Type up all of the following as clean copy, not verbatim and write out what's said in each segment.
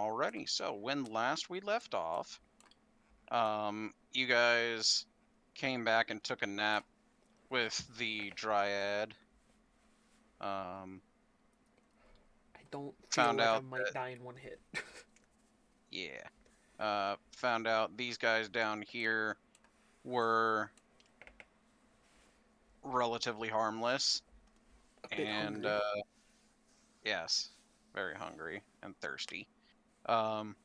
Alrighty, so when last we left off, you guys came back and took a nap with the Dryad. I don't feel Found like I out might that, die in one hit. yeah, found out these guys down here were relatively harmless, A bit and hungry. yes, very hungry and thirsty. Um,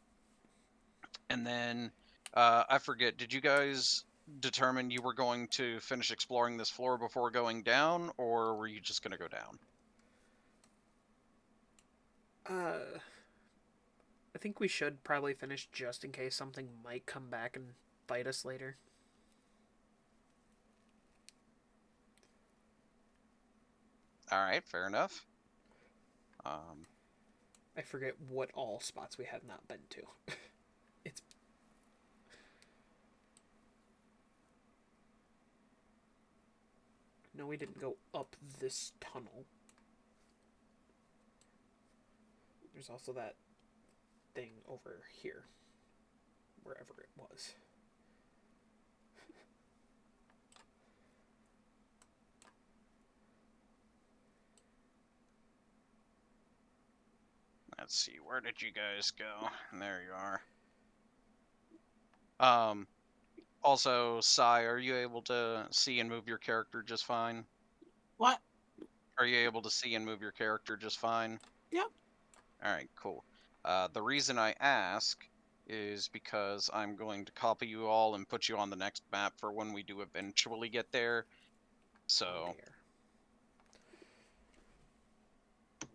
and then I forget, did you guys determine you were going to finish exploring this floor before going down, or were you just going to go down? I think we should probably finish just in case something might come back and bite us later. All right, fair enough. Um, I forget what all spots we have not been to. It's No, we didn't go up this tunnel. There's also that thing over here, wherever it was. let's see, where did you guys go? There you are. Um, Also, Sai, are you able to see and move your character just fine? What? Are you able to see and move your character just fine? Yep. All right, cool. The reason I ask is because I'm going to copy you all and put you on the next map for when we do eventually get there. So, There.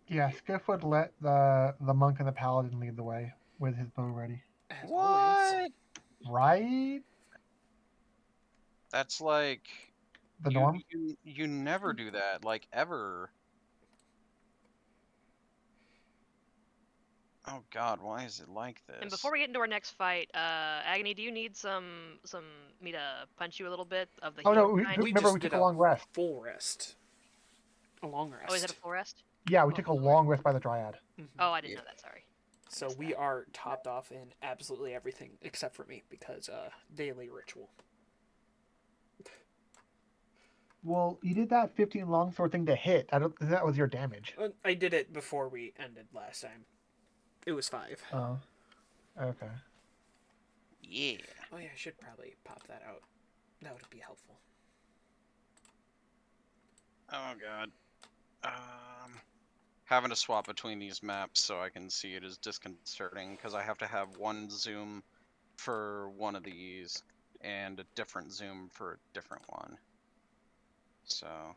Yeah, Skiff would let the monk and the paladin lead the way with his bow ready. As always. what? Right? That's like The norm? you never do that, like ever. Oh God, why is it like this? And before we get into our next fight, Agony, do you need me to punch you a little bit of the Oh no, healing kind? remember we took a long rest. Full rest. A long rest. Oh, is it a full rest? Yeah, we took a long rest by the Dryad. Mm-hmm. Oh, I didn't know that. Sorry. So we are topped off in absolutely everything except for me because daily ritual. Well, you did that 15 longsword thing to hit. I don't. That was your damage. I did it before we ended last time. It was 5. Oh, okay. Yeah. Oh yeah, I should probably pop that out. That would be helpful. Oh God. Having to swap between these maps so I can see it is disconcerting because I have to have one zoom for one of these and a different zoom for a different one. So, oh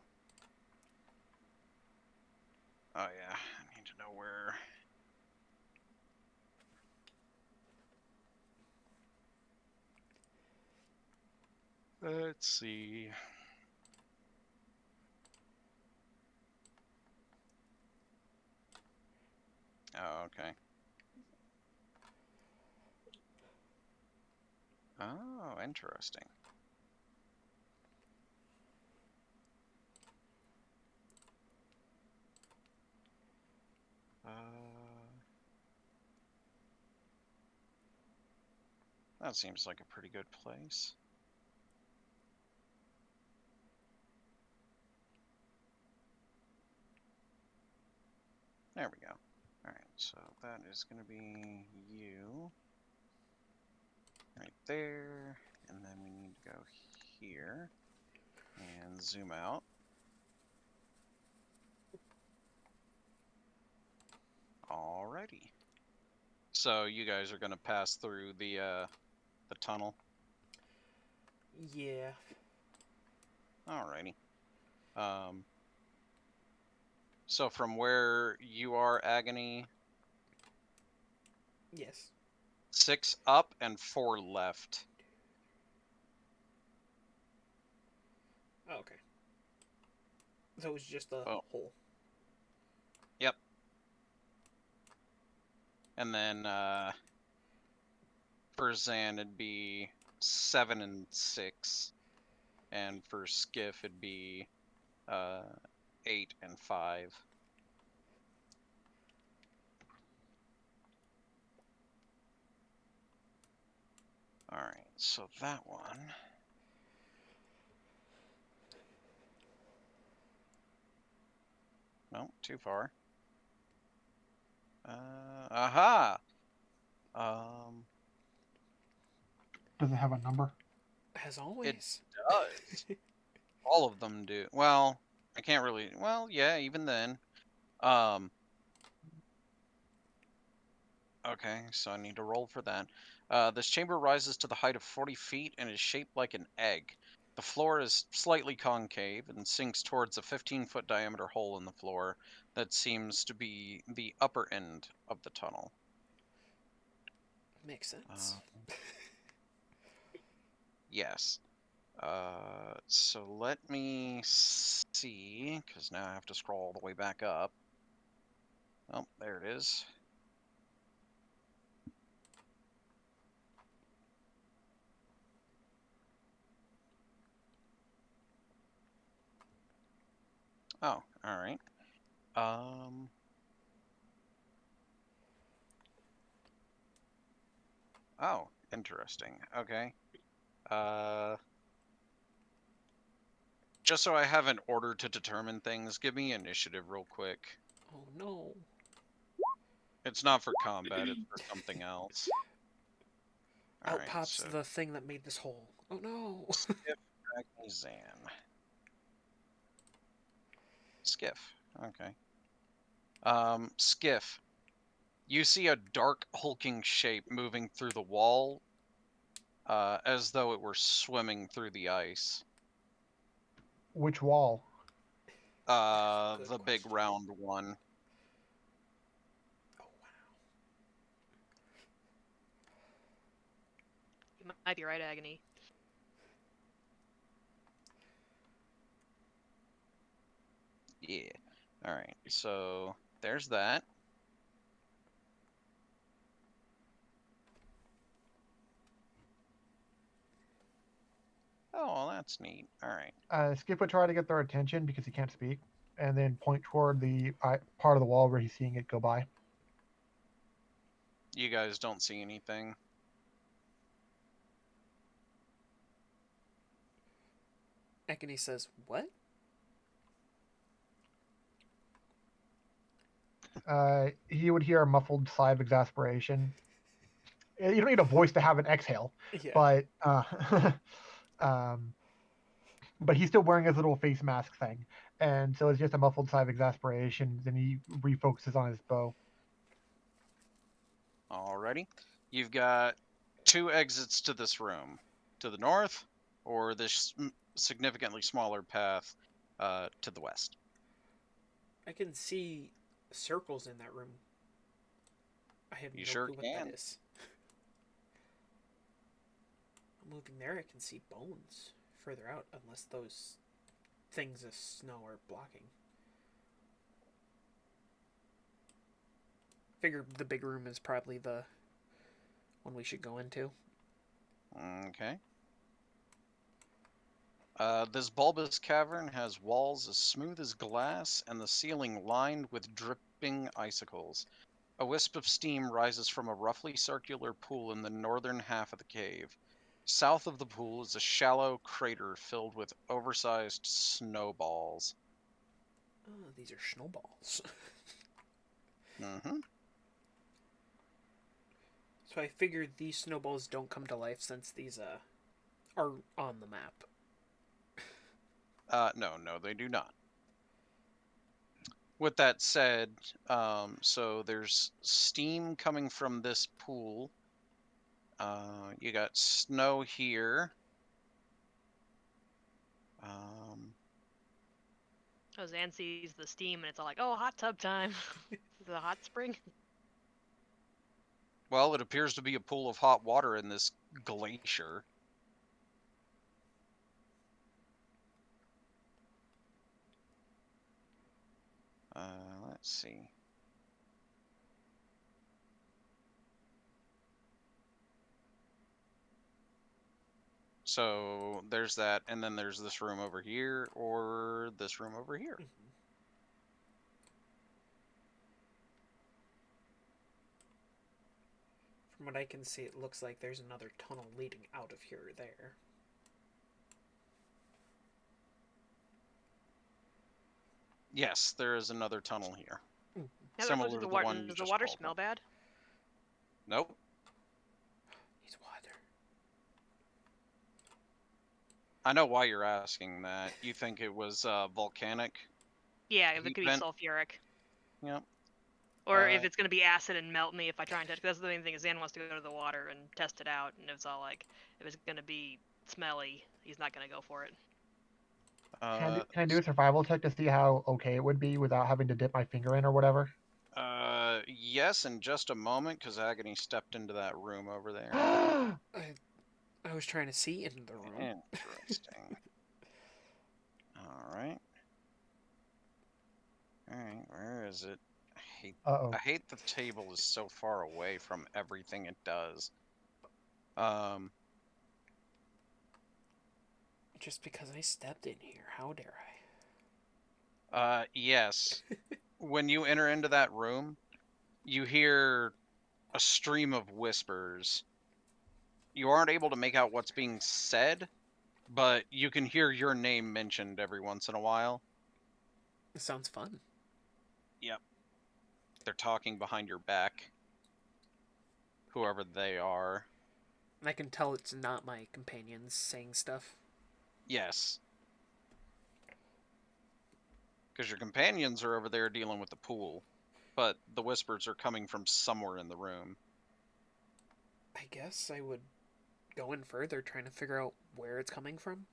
yeah, I need to know where. Let's see. Oh, okay. Oh, interesting. That seems like a pretty good place. There we go. Alright, so that is going to be you. Right there. And then we need to go here. And zoom out. Alrighty. So you guys are going to pass through the tunnel? Yeah. Alrighty. So from where you are, Agony? Yes. 6 up and 4 left. Oh, okay. So it was just a hole. Yep. And then for Zan it'd be 7 and 6. And for Skiff it'd be 8 and 5. Alright, so that one. Nope, too far. Aha! Does it have a number? As always. Does. All of them do. Well, I can't really. Well, yeah, even then. Um. Okay, so I need to roll for that. This chamber rises to the height of 40 feet and is shaped like an egg. The floor is slightly concave and sinks towards a 15-foot diameter hole in the floor that seems to be the upper end of the tunnel. Makes sense. Yes. So let me see, because now I have to scroll all the way back up. Oh, there it is. Oh, all right. Oh, interesting. Okay. Just so I have an order to determine things, give me initiative real quick. Oh no. It's not for combat, it's for something else. All Out right, pops so the thing that made this hole. Oh no. Skiff, Zan. Skiff. Okay. Skiff. You see a dark, hulking shape moving through the wall, as though it were swimming through the ice. Which wall? Good The big question. round one. Oh wow. You might be right, Agony. Yeah. All right. So there's that. Oh, well, that's neat. All right. Skip would try to get their attention because he can't speak, and then point toward the part of the wall where he's seeing it go by. You guys don't see anything. Ekany says, what? He would hear a muffled sigh of exasperation. You don't need a voice to have an exhale, Yeah. but um, but he's still wearing his little face mask thing, and so it's just a muffled sigh of exasperation. Then he refocuses on his bow. Alrighty. You've got two exits to this room. To the north, or this significantly smaller path to the west. I can see circles in that room. I have You no sure clue what that can. is. I'm moving there, I can see bones further out, unless those things of snow are blocking. Figure the big room is probably the one we should go into. Okay. This bulbous cavern has walls as smooth as glass and the ceiling lined with dripping icicles. A wisp of steam rises from a roughly circular pool in the northern half of the cave. South of the pool is a shallow crater filled with oversized snowballs. Oh, these are snowballs. Mm-hmm. So I figured these snowballs don't come to life since these are on the map. No, they do not. With that said, so there's steam coming from this pool. You got snow here. Oh, Zan sees the steam and it's all like, oh, hot tub time. This is a hot spring. Well, it appears to be a pool of hot water in this glacier. Let's see. So there's that, and then there's this room over here, or this room over here. Mm-hmm. From what I can see, it looks like there's another tunnel leading out of here or there. Yes, there is another tunnel here. Now Similar does to the the water, one you does the just water called smell up. bad? Nope. Needs water. I know why you're asking that. You think it was volcanic? Yeah, it Heat could be vent? sulfuric. Yep. Or if it's going to be acid and melt me if I try and touch. That's the main thing. Is Zan wants to go to the water and test it out, and it's all like, if it's going to be smelly, he's not going to go for it. Can I do a survival check to see how okay it would be without having to dip my finger in or whatever? Yes, in just a moment, because Agony stepped into that room over there. I was trying to see into the room. Interesting. Alright. Alright, where is it? Uh-oh. I hate the table is so far away from everything it does. Just because I stepped in here, how dare Yes. When you enter into that room, you hear a stream of whispers. You aren't able to make out what's being said, but you can hear your name mentioned every once in a while. I? It sounds fun. Yep. They're talking behind your back. Whoever they are. And I can tell it's not my companions saying stuff. Yes. Because your companions are over there dealing with the pool, but the whispers are coming from somewhere in the room. I guess I would go in further, trying to figure out where it's coming from.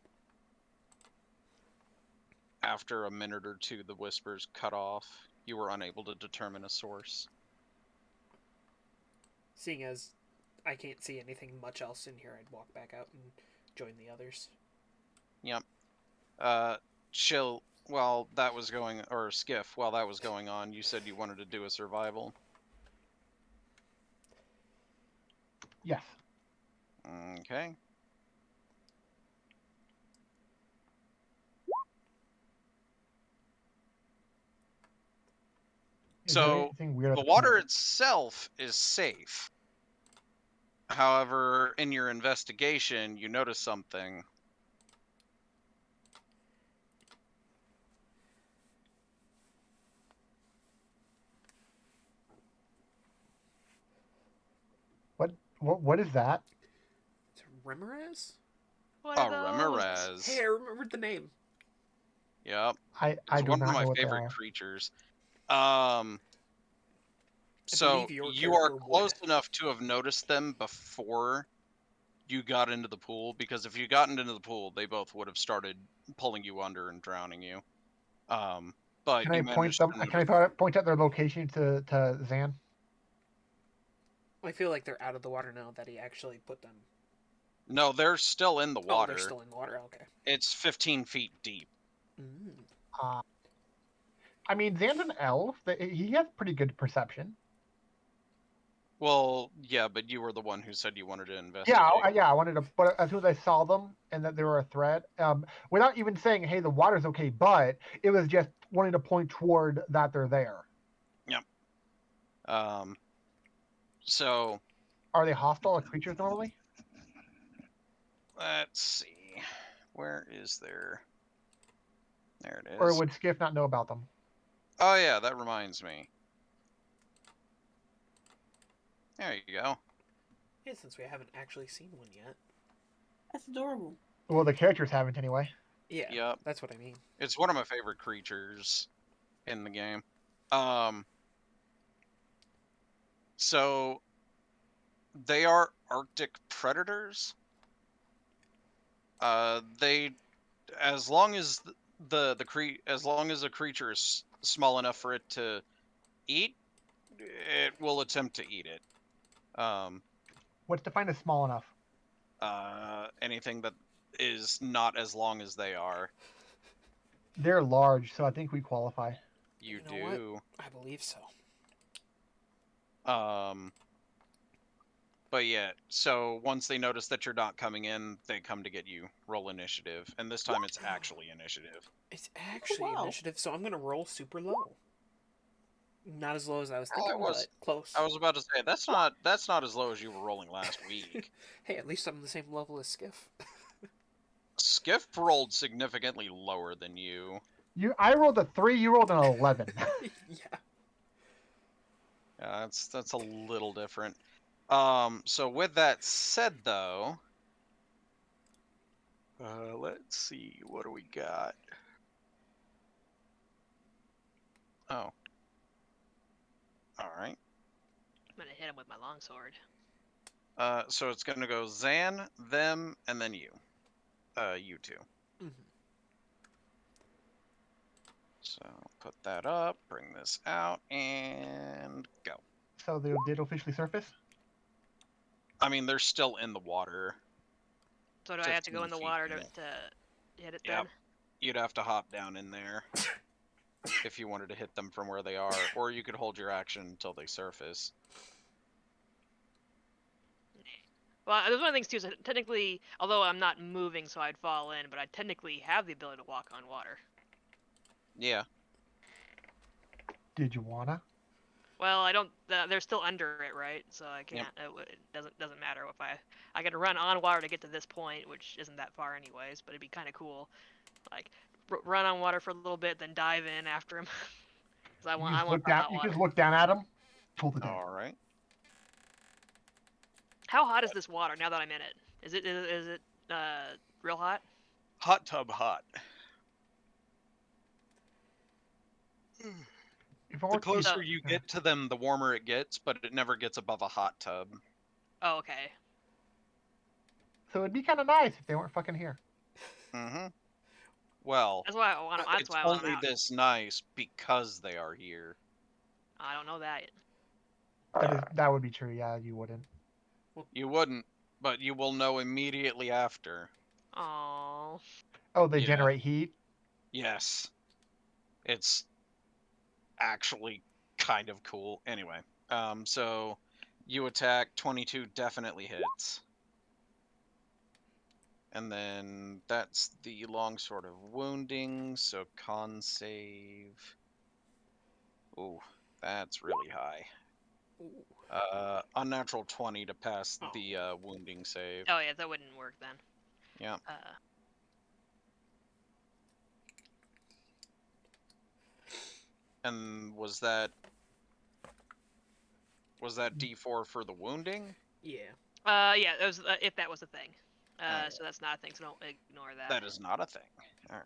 After a minute or two, the whispers cut off. You were unable to determine a source. Seeing as I can't see anything much else in here, I'd walk back out and join the others. Yep. While that was going, or Skiff, while that was going on, you said you wanted to do a survival. Yes. Okay. Is there So, anything weird? the water itself is safe. However, in your investigation, you notice something. What is that? It's Remirez? What A are those? Remirez. Hey, I remembered the name. Yep. I It's do one of not my know what they favorite are. creatures. I So believe your you are character close would. enough to have noticed them before you got into the pool, because if you gotten into the pool, they both would have started pulling you under and drowning you. But Can you I point managed them? to Can I point out their location to Zan? I feel like they're out of the water now that he actually put them. No, they're still in the Oh, water. they're still in the water. Okay. It's 15 feet deep. Mm. I mean, Zan's an elf. He has pretty good perception. Well, yeah, but you were the one who said you wanted to investigate. Yeah, I wanted to. But as soon as I saw them and that they were a threat, without even saying, "Hey, the water's okay," but it was just wanting to point toward that they're there. Yep. So Are they hostile creatures normally? let's see. Where is there? There it is. Or would Skiff not know about them? Oh yeah, that reminds me. There you go. Yeah, since we haven't actually seen one yet. That's adorable. Well, the characters haven't anyway. Yeah, Yep. that's what I mean. It's one of my favorite creatures in the game. So they are Arctic predators. They, as long as as long as a creature is small enough for it to eat, it will attempt to eat it. What's defined as small enough? Anything that is not as long as they are. They're large, so I think we qualify. You know do. what? I believe so. But yeah, so once they notice that you're not coming in, they come to get you. Roll initiative, and this time it's actually initiative. It's actually wow. initiative, so I'm gonna roll super low. Not as low as I was thinking, was- but close. I was about to say that's not as low as you were rolling last week. Hey, at least I'm on the same level as Skiff. Skiff rolled significantly lower than you. I rolled a 3. You rolled an 11. Yeah. Yeah, that's a little different. So with that said, though, let's see, what do we got? Oh, all right. I'm gonna hit him with my longsword. So it's gonna go Zan, them, and then you. You two. Mhm. So put that up, bring this out, and go. So they did officially surface? I mean, they're still in the water. So do I have to go 15 in the feet, water yeah. to hit it Yep. then? You'd have to hop down in there if you wanted to hit them from where they are, or you could hold your action until they surface. Well, there's one of the things too. So technically, although I'm not moving, so I'd fall in, but I technically have the ability to walk on water. Yeah. Did you wanna? Well, I don't. They're still under it, right? So I can't. It doesn't matter if I can run on water to get to this point, which isn't that far anyways. But it'd be kind of cool, like run on water for a little bit, then dive in after him. Cause I You want just the look down. hot You water. just look down at him. Pull it in. All right. How hot is this water now that I'm in it? Is it real hot? Hot tub hot. If The closer you get to them, the warmer it gets, but it never gets above a hot tub. Oh, okay. So it'd be kind of nice if they weren't fucking here. Mm-hmm. Well, That's why I want. That's it's why I want 'em only out. this nice because they are here. I don't know that yet. That would be true. Yeah, you wouldn't. You wouldn't, but you will know immediately after. Oh. Oh, they Yeah. generate heat. Yes. It's actually kind of cool. Anyway, so you attack, 22 definitely hits. And then that's the longsword of wounding, so con save. Ooh, that's really high. Ooh. Unnatural 20 to pass Oh. the wounding save. Oh yeah, that wouldn't work then. Yeah. And was that D4 for the wounding? Yeah. Yeah, it was if that was a thing. Alright. So that's not a thing, so don't ignore that. That is not a thing. All right.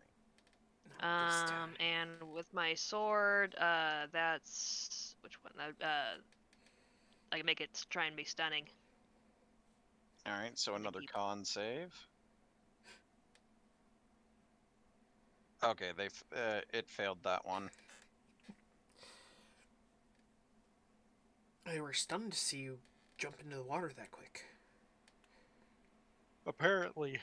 Not this time. And with my sword, that's which one? I can make it try and be stunning. All right. So another con save. Okay, it failed that one. They were stunned to see you jump into the water that quick. Apparently.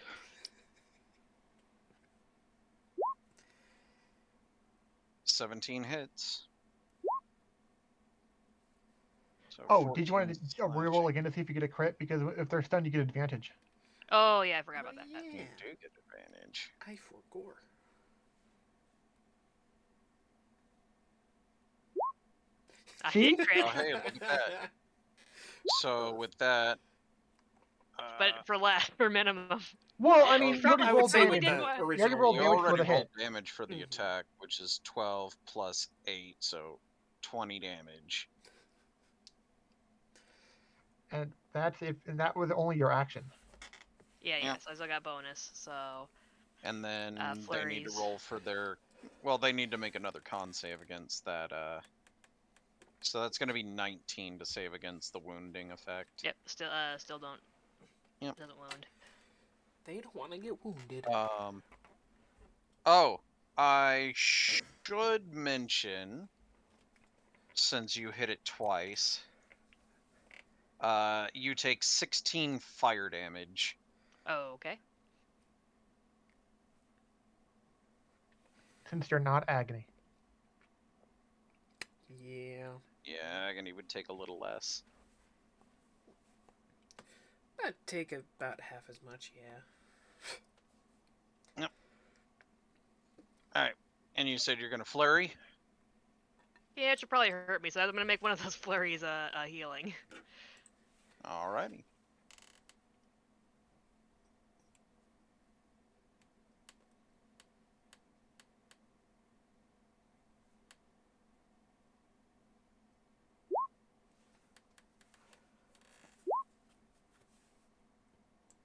$17 hits. So Oh, did you want 14 to reroll slashing. again to see if you get a crit? Because if they're stunned, you get advantage. Oh yeah, I forgot about that. Yeah. You do get advantage. I forgot. I See? did crit, Oh, hey, look at that. So with that, but for minimum. Well, I mean, We you already I probably would rolled say probably with damage. didn't. the You already original. rolled you damage for already the hit. rolled damage for the Mhm. attack, which is 12 plus 8, so 20 damage. And that was only your action. Yeah, Yeah. so I still got bonus. So And then they need to flurries. roll for their. Well, they need to make another con save against that. So that's going to be 19 to save against the wounding effect. Yep, still don't. Yep. Doesn't wound. They don't want to get wounded. Oh, I should mention, since you hit it twice, you take 16 fire damage. Oh, okay. Since you're not agony. Yeah. Yeah, agony would take a little less. That'd take about half as much, yeah. Alright, and you said you're going to flurry? Yeah, it should probably hurt me, so I'm gonna make one of those flurries healing. Alrighty.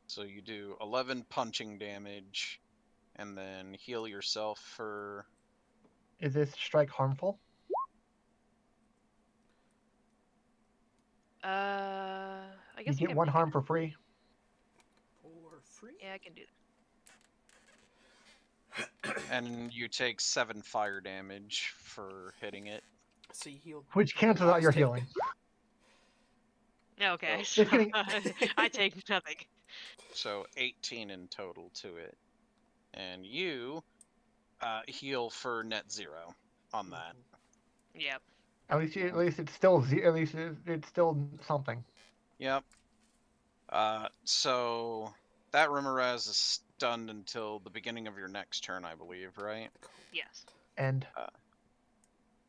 So you do 11 punching damage, and then heal yourself for... Is this strike harmful? I You guess get one harm for free. For free? Yeah, I can do And you take 7 fire damage for hitting it. So you healed. Which cancels out your healing. that. Okay, Oh. so Just kidding. I take nothing. So 18 in total to it. And you heal for net 0 on that. Yep. At least it's still at least it's still something. Yep. So that Rimmeraz is stunned until the beginning of your next turn, I believe, right? Yes. And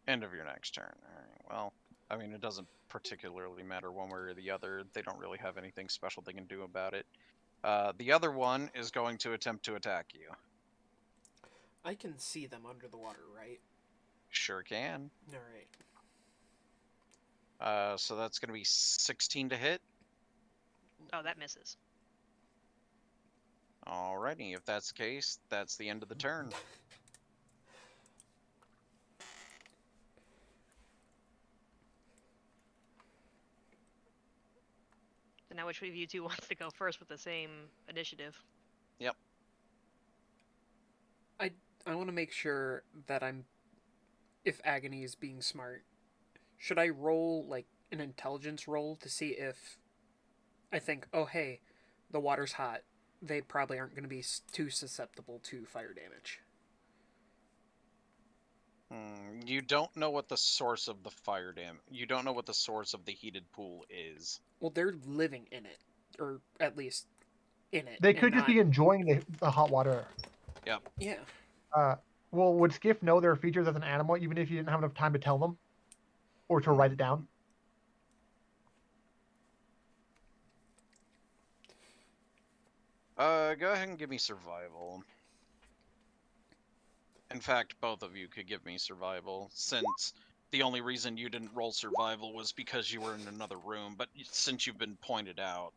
End of your next turn. Alright, well, I mean, it doesn't particularly matter one way or the other. They don't really have anything special they can do about it. The other one is going to attempt to attack you. I can see them under the water, right? Sure can. Alright. So that's going to be 16 to hit. Oh, that misses. Alrighty, if that's the case, that's the end of the turn. So now which of you two wants to go first with the same initiative? Yep. I want to make sure that if Agony is being smart, should I roll, like, an intelligence roll to see if I think, oh, hey, the water's hot. They probably aren't going to be too susceptible to fire damage. You don't know what the source of the fire damage... You don't know what the source of the heated pool is. Well, they're living in it, or at least in it. they could just be enjoying the hot water. Yep. Yeah. Well, would Skiff know their features as an animal, even if you didn't have enough time to tell them, or to write it down? Go ahead and give me survival. In fact, both of you could give me survival, since the only reason you didn't roll survival was because you were in another room, but since you've been pointed out.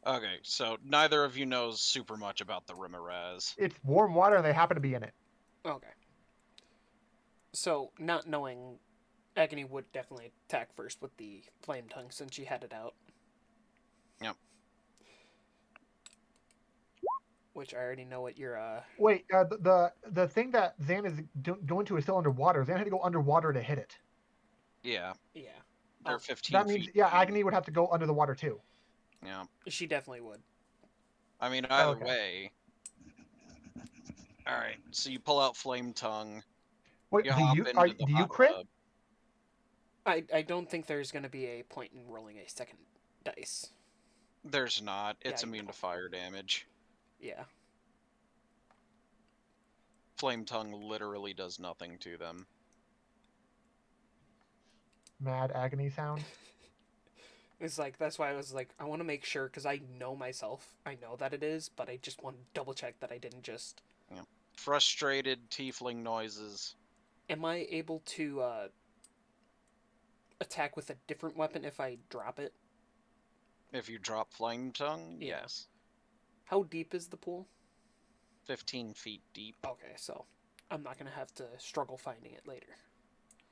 Okay, so neither of you knows super much about the Rimmeraz. It's warm water and they happen to be in it. Okay. So, not knowing, Agony would definitely attack first with the flame tongue since she had it out. Yep. Which I already know what your Wait, the thing that Zan is going to is still underwater. Zan had to go underwater to hit it. Yeah, yeah. they're 15 That means, feet yeah, deep. Agony would have to go under the water too. Yeah. She definitely would. I mean, either Okay. way. Alright, so you pull out Flame Tongue. Wait, You do hop you into the do you hot crit? tub. I don't think there's going to be a point in rolling a second dice. There's not. It's Yeah, immune to fire damage. Yeah. Flame Tongue literally does nothing to them. Mad Agony sound. It's like, that's why I was like, I want to make sure, because I know myself. I know that it is, but I just want to double check that I didn't just... Yeah. Frustrated tiefling noises. Am I able to attack with a different weapon if I drop it? If you drop Flame Tongue, Yeah. yes. How deep is the pool? 15 feet deep, Okay, so I'm not going to have to struggle finding it later.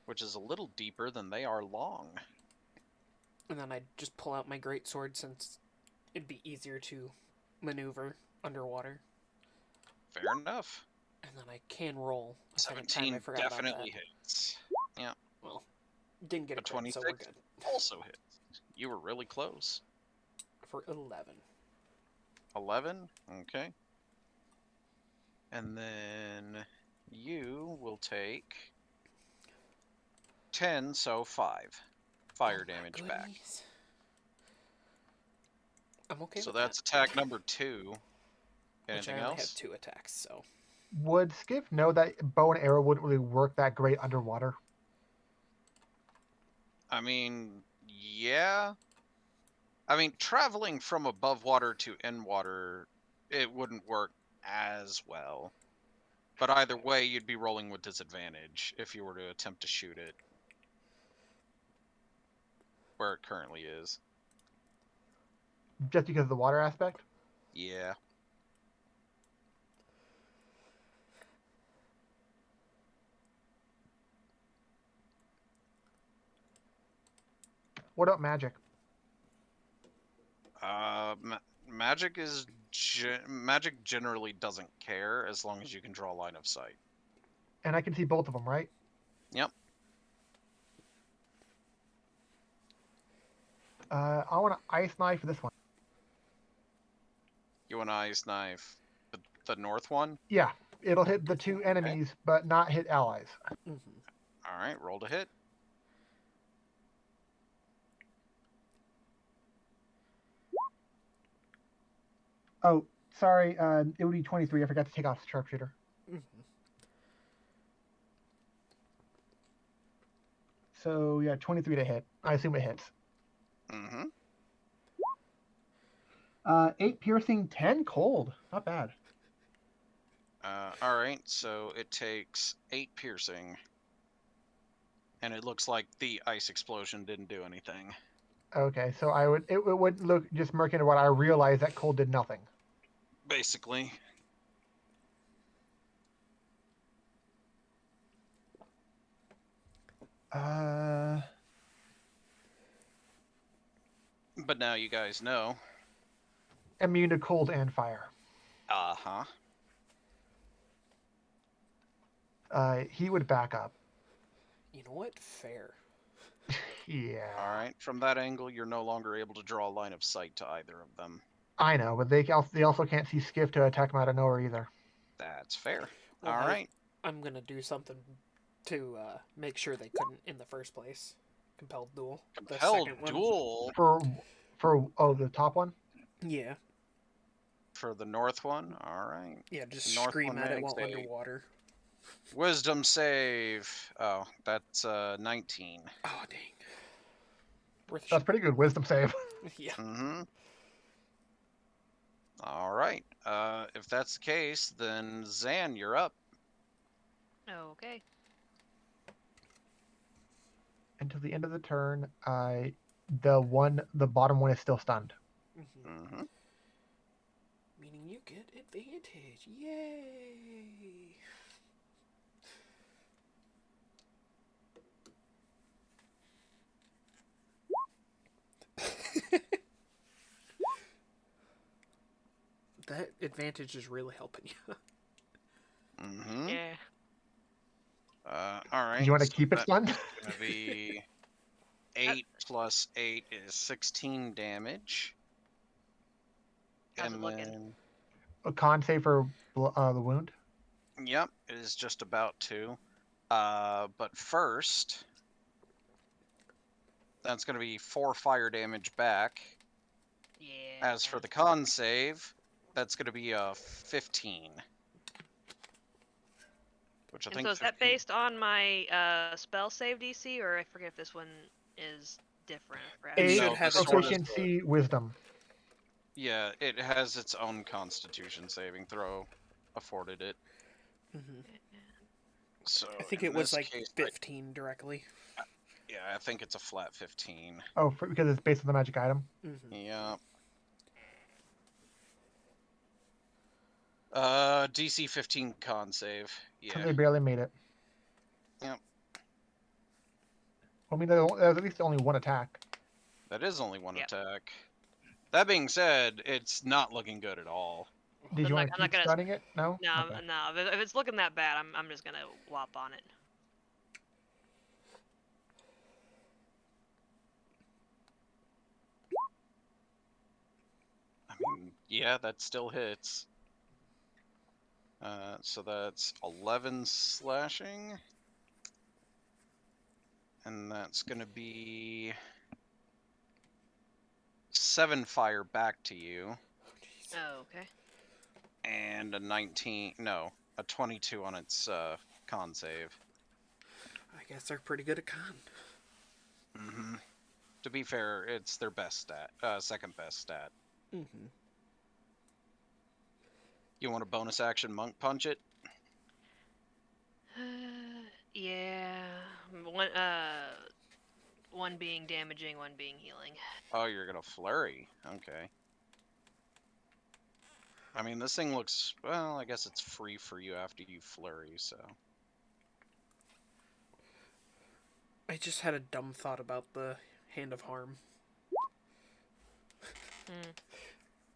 which is a little deeper than they are long. And then I'd just pull out my greatsword since it'd be easier to maneuver underwater. Fair enough. And then I can roll a second time. 17 I forgot about definitely that. hits. Well, didn't get A a crit, so we're 26 good. also hits. You were really close. For 11. 11? Okay. And then you will take 10, so 5 fire Oh my damage back. goodness. I'm okay So with that's that. attack number 2. Which Anything I only else? have 2 attacks, so... Would Skiff know that bow and arrow wouldn't really work that great underwater? I mean, yeah. I mean, traveling from above water to in water, it wouldn't work as well. But either way, you'd be rolling with disadvantage if you were to attempt to shoot it where it currently is. Just because of the water aspect? Yeah. What about magic? Magic is magic generally doesn't care as long as you can draw a line of sight. And I can see both of them, right? Yep. I want to ice knife for this one. You want to ice knife the north one? Yeah, it'll hit the two enemies, but not hit allies. Mm-hmm. All right, roll to hit. Oh, sorry. It would be 23. I forgot to take off the sharpshooter. Mm-hmm. So yeah, 23 to hit. I assume it hits. Mm-hmm. 8 piercing, 10 cold. Not bad. All right, so it takes 8 piercing, and it looks like the ice explosion didn't do anything. Okay, so it would look just murky into what I realized that cold did nothing. Basically. Uh, But now you guys know. immune to cold and fire. Uh-huh. He would back up. You know what? Fair. Yeah. All right, from that angle, you're no longer able to draw a line of sight to either of them. I know, but they also can't see Skiff to attack them out of nowhere either. That's fair. Well, All hey, right. I'm gonna do something to make sure they couldn't in the first place. Compelled duel. The Compelled second one. duel For the top one. Yeah. for the north one. All right. Yeah, just North scream one at it makes while a underwater. wisdom save. Oh, that's 19. Oh, dang. Worth a That's pretty good wisdom save. Yeah. Mm-hmm. All right. If that's the case, then Zan, you're up. Okay. Until the end of the turn, the bottom one is still stunned. Mm-hmm. Mm-hmm. Meaning you get advantage. Yay! That advantage is really helping you. Mm-hmm. Yeah. All right. Do you want to so keep it that's stunned? gonna be 8 plus 8 is 16 damage. How's it And looking? then, A con save for the wound. yep, it is just about to. But first, that's going to be 4 fire damage back. Yeah. As for the con save, that's going to be a 15. Which I And think so is that 15 based on my spell save DC, or I forget if this one is different? It Eight should No, have this its one own. is proficiency wisdom. Yeah, it has its own constitution saving throw afforded it. Mm-hmm. So I think in it was this like case, 15 directly. yeah, I think it's a flat 15. Oh, because it's based on the magic item. Mm-hmm. Yeah. DC 15 con save. So Yeah. they barely made it. Yep. I mean, there's at least only one attack. That is only one Yep. attack. That being said, it's not looking good at all. Did I'm you not- want I'm to not keep gonna- stunning it? No. No, Okay. no. If it's looking that bad, I'm just gonna whop on it. I mean, yeah, that still hits. So that's 11 slashing. And that's going to be 7 fire back to you. Oh, okay. And a 19, no, a 22 on its con save. I guess they're pretty good at con. Mm-hmm. To be fair, it's their best stat, second best stat. Mm-hmm. You want a bonus action monk punch it? Yeah. One being damaging, one being healing. Oh, you're gonna flurry. Okay. I mean, this thing looks, well, I guess it's free for you after you flurry, so. I just had a dumb thought about the Hand of Harm. Hmm.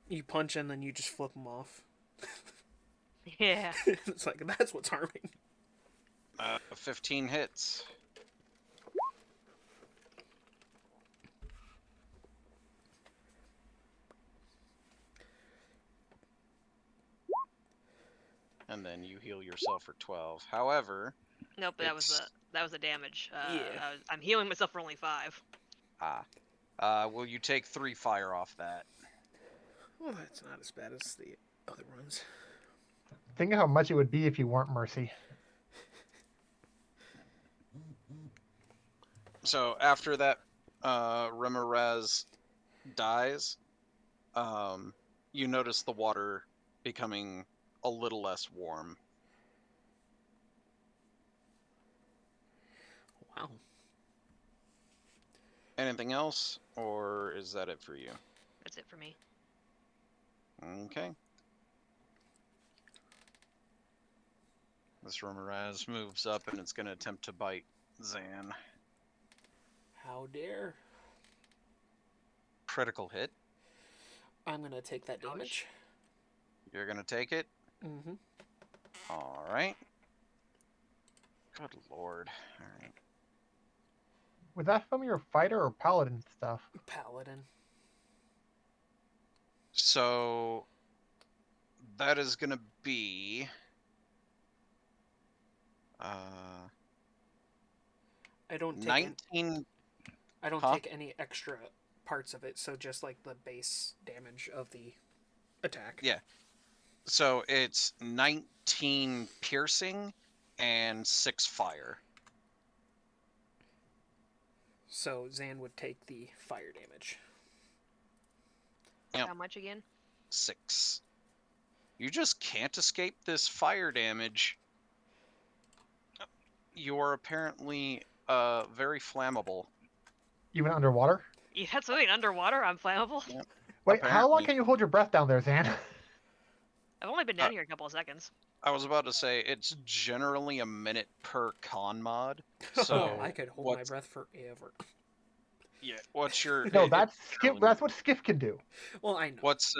You punch and then you just flip them off. Yeah. It's like, that's what's harming. 15 hits. And then you heal yourself for 12. However, Nope, that was it's... the damage. Yeah. I'm healing myself for only 5. Will you take 3 fire off that? Well, that's not as bad as the other ones. Think of how much it would be if you weren't Mercy. So after that, Remoraz dies, you notice the water becoming a little less warm. Wow. Anything else, or is that it for you? That's it for me. Okay. This Remoraz moves up and it's going to attempt to bite Zan. How dare. Critical hit. I'm going to take that damage. You're going to take it? Mm-hmm. All right. Good lord. All right. Was that from your fighter or paladin stuff? Paladin. So that is going to be... I don't take 19... I don't Huh? take any extra parts of it, so just like the base damage of the attack. Yeah. So it's 19 piercing and 6 fire. So Zan would take the fire damage. Yep. How much again? 6. You just can't escape this fire damage. You are apparently very flammable. Even underwater? Yeah, that's something underwater. I'm flammable. Yep. Wait, how long Apparently. can you hold your breath down there, Zan? I've only been down here a couple of seconds. I was about to say it's generally a minute per con mod. So I could hold my breath forever. Yeah. What's your? No, it that's Skiff. generally- That's what Skiff can do. Well, I know. What's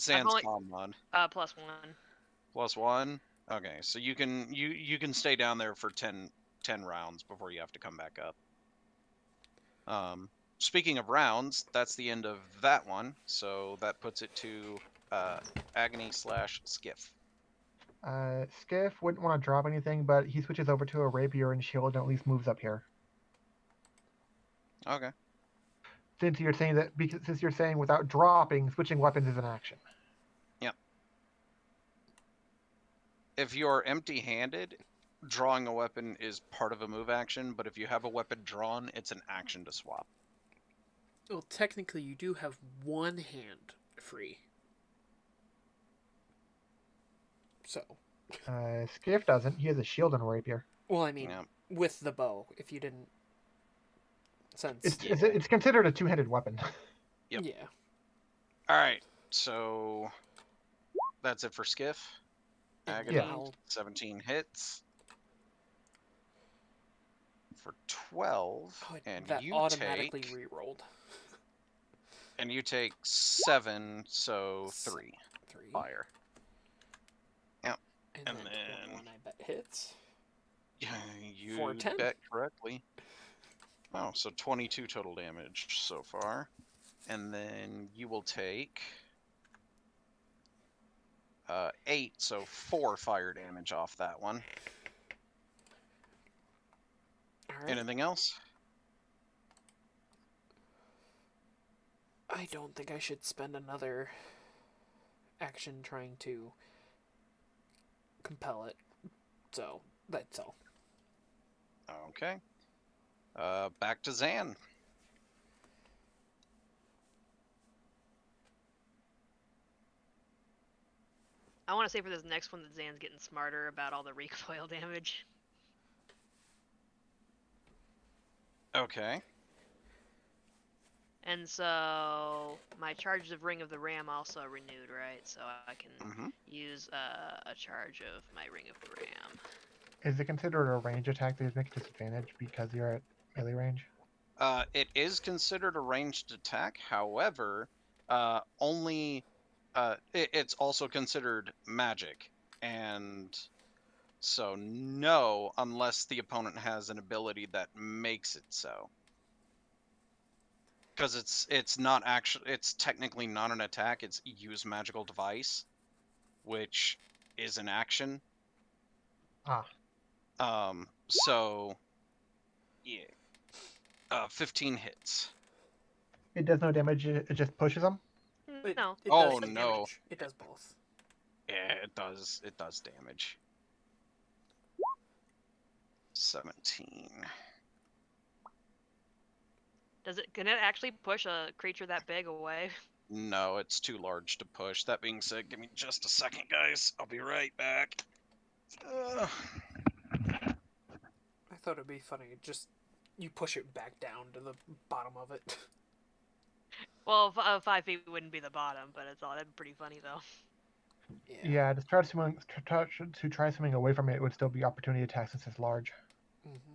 Zan's only- con mod? +1. +1. Okay, so you can stay down there for 10 rounds before you have to come back up. Speaking of rounds, that's the end of that one. So that puts it to Agony/Skiff. Skiff wouldn't want to drop anything, but he switches over to a rapier and shield and at least moves up here. Okay. Since you're saying without dropping, switching weapons is an action. Yep. If you're empty-handed, drawing a weapon is part of a move action, but if you have a weapon drawn, it's an action to swap. Well, technically, you do have one hand free. So. Skiff doesn't. He has a shield and a rapier. Well, I mean, Yeah. with the bow, if you didn't. Since. It's considered a two-handed weapon. Yep. Yeah. All right, so that's it for Skiff. Agony, Yeah. 17 hits for 12, Oh, and that you automatically take re-rolled. 7, so 3 3. fire. And And then then- 21, I bet hits. You For 10. bet correctly. Oh, so 22 total damage so far. And then you will take 8, so 4 fire damage off that one. All right. Anything else? I don't think I should spend another action trying to compel it. So, that's all. Okay. Back to Zan. I want to say for this next one that Zan's getting smarter about all the recoil damage. Okay. And so my charge of Ring of the Ram also renewed, right? So I can Mm-hmm. use a charge of my Ring of the Ram. Is it considered a range attack that is making disadvantage because you're at melee range? It is considered a ranged attack. However, only it's also considered magic, and so no, unless the opponent has an ability that makes it so. Because it's not actually it's technically not an attack. It's use magical device, which is an action. Ah, So yeah, 15 hits. it does no damage. It just pushes them. No. It Oh, does no. damage. It does both. Yeah, it does. It does damage. 17. Can it actually push a creature that big away? No, it's too large to push. That being said, give me just a second, guys. I'll be right back. I thought it'd be funny. Just you push it back down to the bottom of it. Well, 5 feet wouldn't be the bottom, but that'd be pretty funny though. Yeah, to try swimming away from it would still be opportunity attack since it's large. Mm-hmm.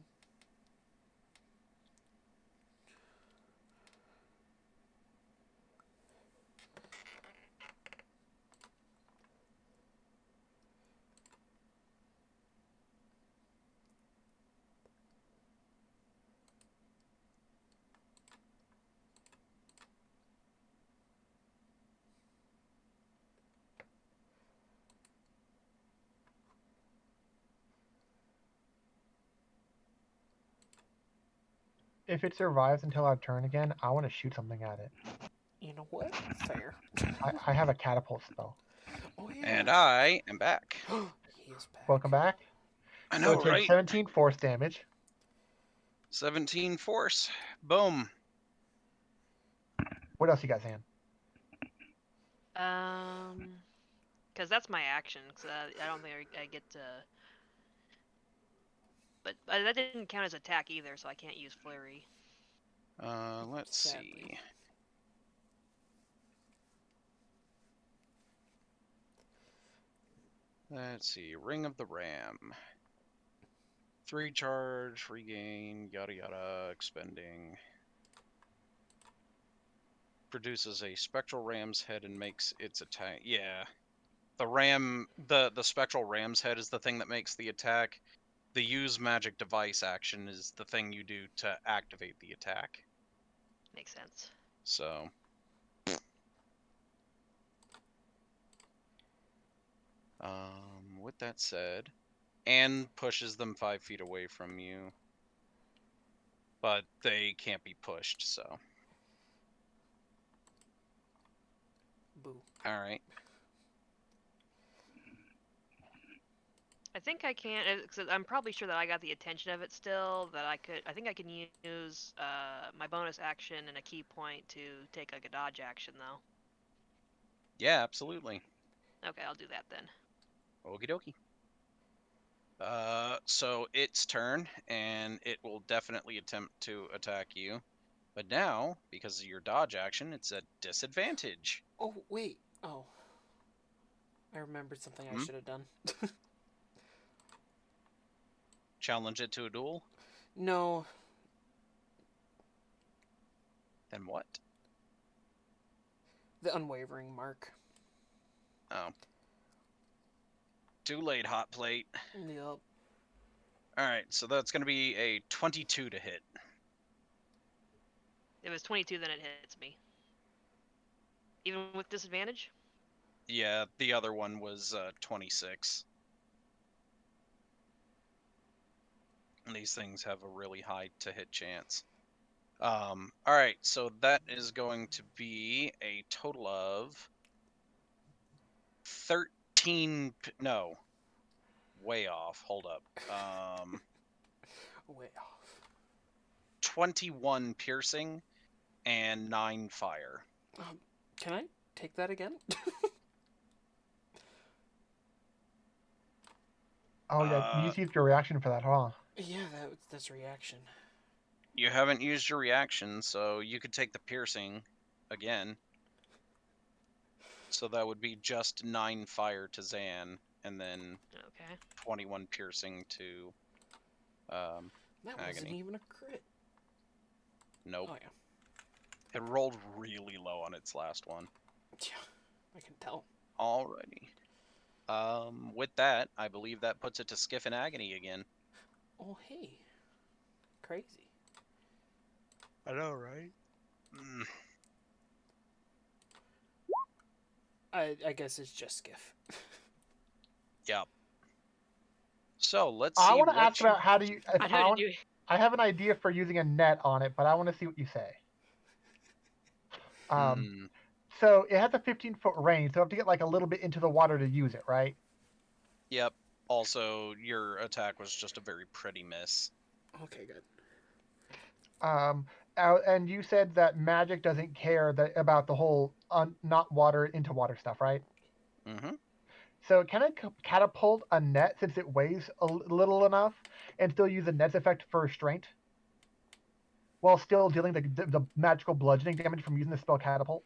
If it survives until our turn again, I want to shoot something at it. You know what? Fair. I have a catapult spell. Oh yeah. And I am back. He is back. Welcome back. I So know, it takes right? 17 force damage. 17 force. Boom. What else you got, Zan? Because that's my action. Cause I don't think I get to. But that didn't count as attack either, so I can't use flurry. Let's Sadly. see. Let's see. Ring of the Ram. 3 charge, regain, yada yada, expending. Produces a spectral ram's head and makes its attack. Yeah. The spectral ram's head is the thing that makes the attack. The use magic device action is the thing you do to activate the attack. Makes sense. So, with that said, and pushes them 5 feet away from you, but they can't be pushed. So, Boo. all right. I think I can. Cause I'm probably sure that I got the attention of it still. That I think I can use my bonus action and a key point to take like a dodge action though. Yeah, absolutely. Okay, I'll do that then. Okie dokie. So its turn, and it will definitely attempt to attack you. But now, because of your dodge action, it's a disadvantage. Oh wait. Oh. I remembered something I should have done. Challenge it to a duel? No. Then what? The unwavering mark. Oh. Too late, hot plate. Yep. Alright, so that's going to be a 22 to hit. If it's 22, then it hits me. Even with disadvantage? Yeah, the other one was 26. And these things have a really high to hit chance. Alright, so that is going to be a total of 13. No. Way off. Hold up. Way off. 21 piercing and 9 fire. Can I take that again? Oh yeah, you used your reaction for that, huh? Yeah, that's reaction. You haven't used your reaction, so you could take the piercing again. So that would be just 9 fire to Zan, and then Okay. 21 piercing to That wasn't Agony. even a crit. Nope. Oh yeah. It rolled really low on its last one. Yeah, I can tell. Alrighty. With that, I believe that puts it to Skiff and Agony again. Oh hey. Crazy. I know, right? I guess it's just Skiff. Yep. So let's I see want to what ask about how do you. I know. Did you? I have an idea for using a net on it, but I want to see what you say. So it has a 15-foot range, so I have to get like a little bit into the water to use it, right? Yep. Also, your attack was just a very pretty miss. Okay, good. And you said that magic doesn't care about the whole not water into water stuff, right? Mm-hmm. So can I catapult a net since it weighs a little enough, and still use the net's effect for restraint, while still dealing the magical bludgeoning damage from using the spell catapult?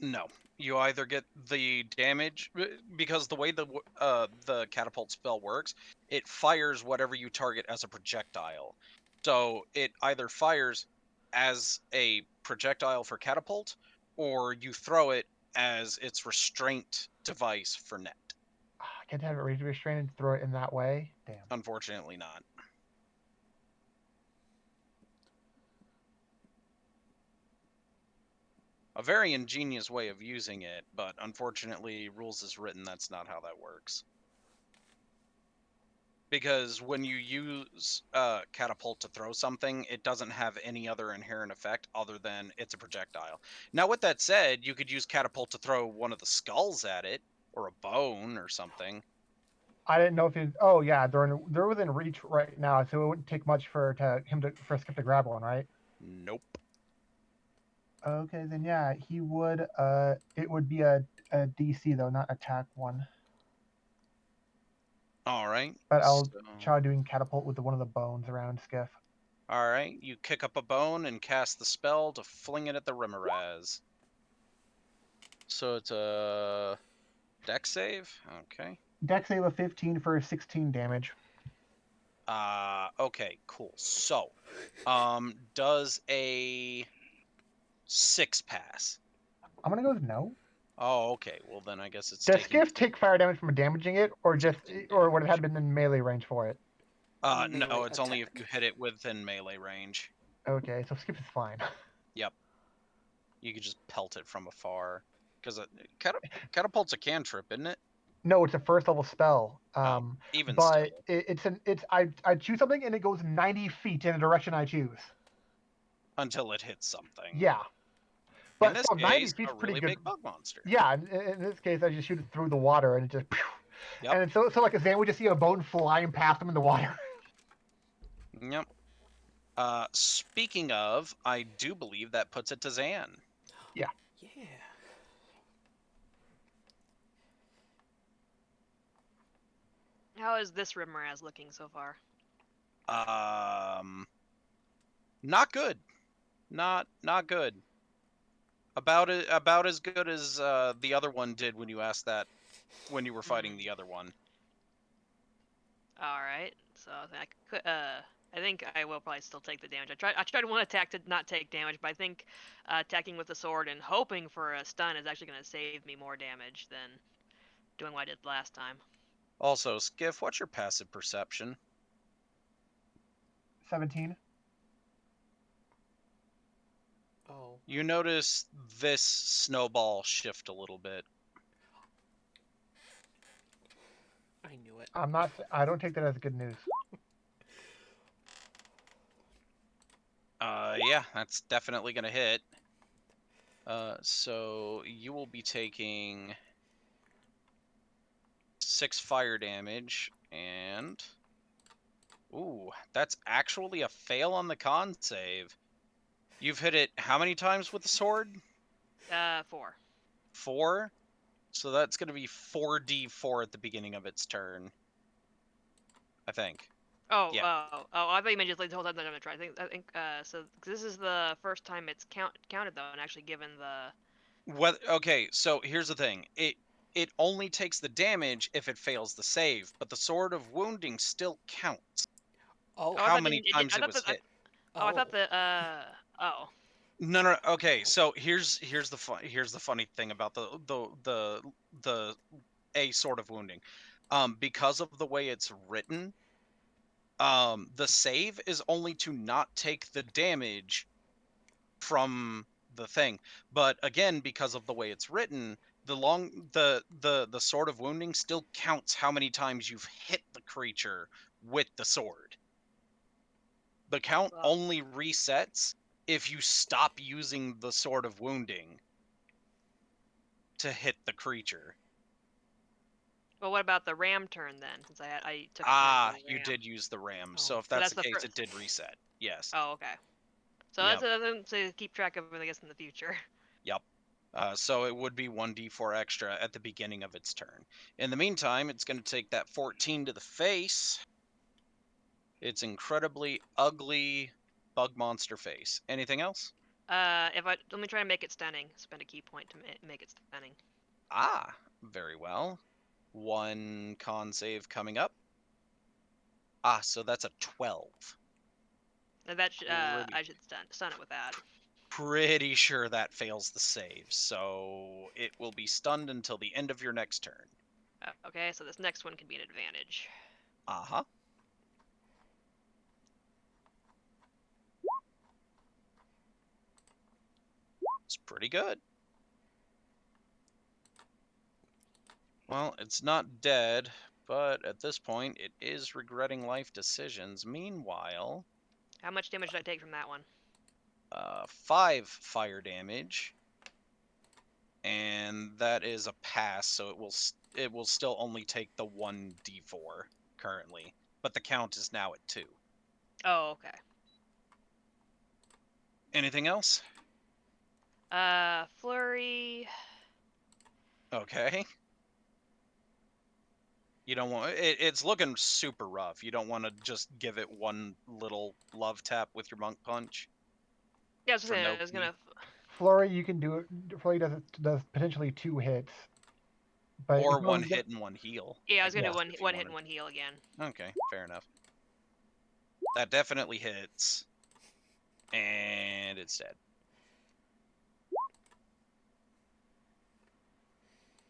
No. You either get the damage because the way the catapult spell works, it fires whatever you target as a projectile. So it either fires as a projectile for catapult, or you throw it as its restraint device for net. I can't have it raise restraint and throw it in that way. Damn. Unfortunately, not. A very ingenious way of using it, but unfortunately, rules is written, that's not how that works. Because when you use catapult to throw something, it doesn't have any other inherent effect other than it's a projectile. Now, with that said, you could use catapult to throw one of the skulls at it, or a bone, or something. I didn't know if it. Oh yeah, they're within reach right now, so it wouldn't take much for Skip to grab one, right? Nope. Okay, then yeah, he would. It would be a DC though, not attack one. All right. But I'll try doing catapult with one of the bones around Skiff. All right. You kick up a bone and cast the spell to fling it at the Rimmeraz. So it's a dex save. Okay. Dex save of 15 for 16 damage. Okay, cool. So, does a 6 pass? I'm gonna go with no. Oh, okay. Well, then I guess it's Does taking. Skiff take fire damage from damaging it, or just, or would it have been in melee range for it? No, Melee it's only if attack. you hit it within melee range. Okay, so Skiff is fine. Yep. You could just pelt it from afar. Because catapult's a cantrip, isn't it? No, it's a first level spell. Even but still. I choose something and it goes 90 feet in the direction I choose. Until it hits something. Yeah. In But this still, 90 case, feet's a pretty really good. big bug monster. Yeah, in this case, I just shoot it through the water and it just. Yep. And so like a Zan would just see a bone flying past him in the water. Yep. Speaking of, I do believe that puts it to Zan. Yeah. How is this Rimmeraz looking so far? Not good. Not good. About as good as the other one did when you asked that when you were fighting the other one. All right. So I think I will probably still take the damage. I tried one attack to not take damage, but I think attacking with the sword and hoping for a stun is actually going to save me more damage than doing what I did last time. Also, Skiff, what's your passive perception? 17. Oh. You notice this snowball shift a little bit. I knew it. I don't take that as good news. Yeah, that's definitely gonna hit. So you will be taking 6 fire damage and Ooh, that's actually a fail on the con save. You've hit it how many times with the sword? 4. 4? So that's going to be 4d4 at the beginning of its turn. I think. Oh, Yeah. I thought you meant just like the whole time that I'm gonna try. I think, so 'cause this is the first time it's counted though, and actually given the. Okay, so here's the thing. It only takes the damage if it fails the save, but the Sword of Wounding still counts. Oh. Oh, I How thought many I times it thought was that. hit. Oh, I Oh. thought the. Oh. No. Okay, so here's the funny thing about the a Sword of Wounding. Because of the way it's written, the save is only to not take the damage from the thing. But again, because of the way it's written, the Sword of Wounding still counts how many times you've hit the creature with the sword. The count Well, only resets if you stop using the Sword of Wounding to hit the creature. well, what about the ram turn then? Since I took a turn Ah, using you ram. did use the ram. Oh. So if So that's that's the the case, first. it did reset. Yes. Oh, okay. So Yep. that's something to keep track of, I guess, in the future. Yep. So it would be 1d4 extra at the beginning of its turn. In the meantime, it's going to take that 14 to the face. It's incredibly ugly bug monster face. Anything else? If I let me try and make it stunning. Spend a key point to make it stunning. Ah, very well. One con save coming up. Ah, so that's a 12. And that Pretty, I should stun it with that. pretty sure that fails the save. So it will be stunned until the end of your next turn. Okay, so this next one can be an advantage. Uh-huh. It's pretty good. Well, it's not dead, but at this point, it is regretting life decisions. Meanwhile, How much damage did I take from that one? 5 fire damage, and that is a pass, so it will still only take the 1d4 currently, but the count is now at 2. Oh, okay. Anything else? Flurry. Okay. You don't want it's looking super rough. You don't want to just give it one little love tap with your monk punch Yeah, for no I was key. gonna. Flurry, you can do it. Flurry does potentially 2 hits, but Or if one you hit and one heal. Yeah, I was gonna do guess, one if you one hit wanted. and one heal again. Okay, fair enough. That definitely hits. And it's dead.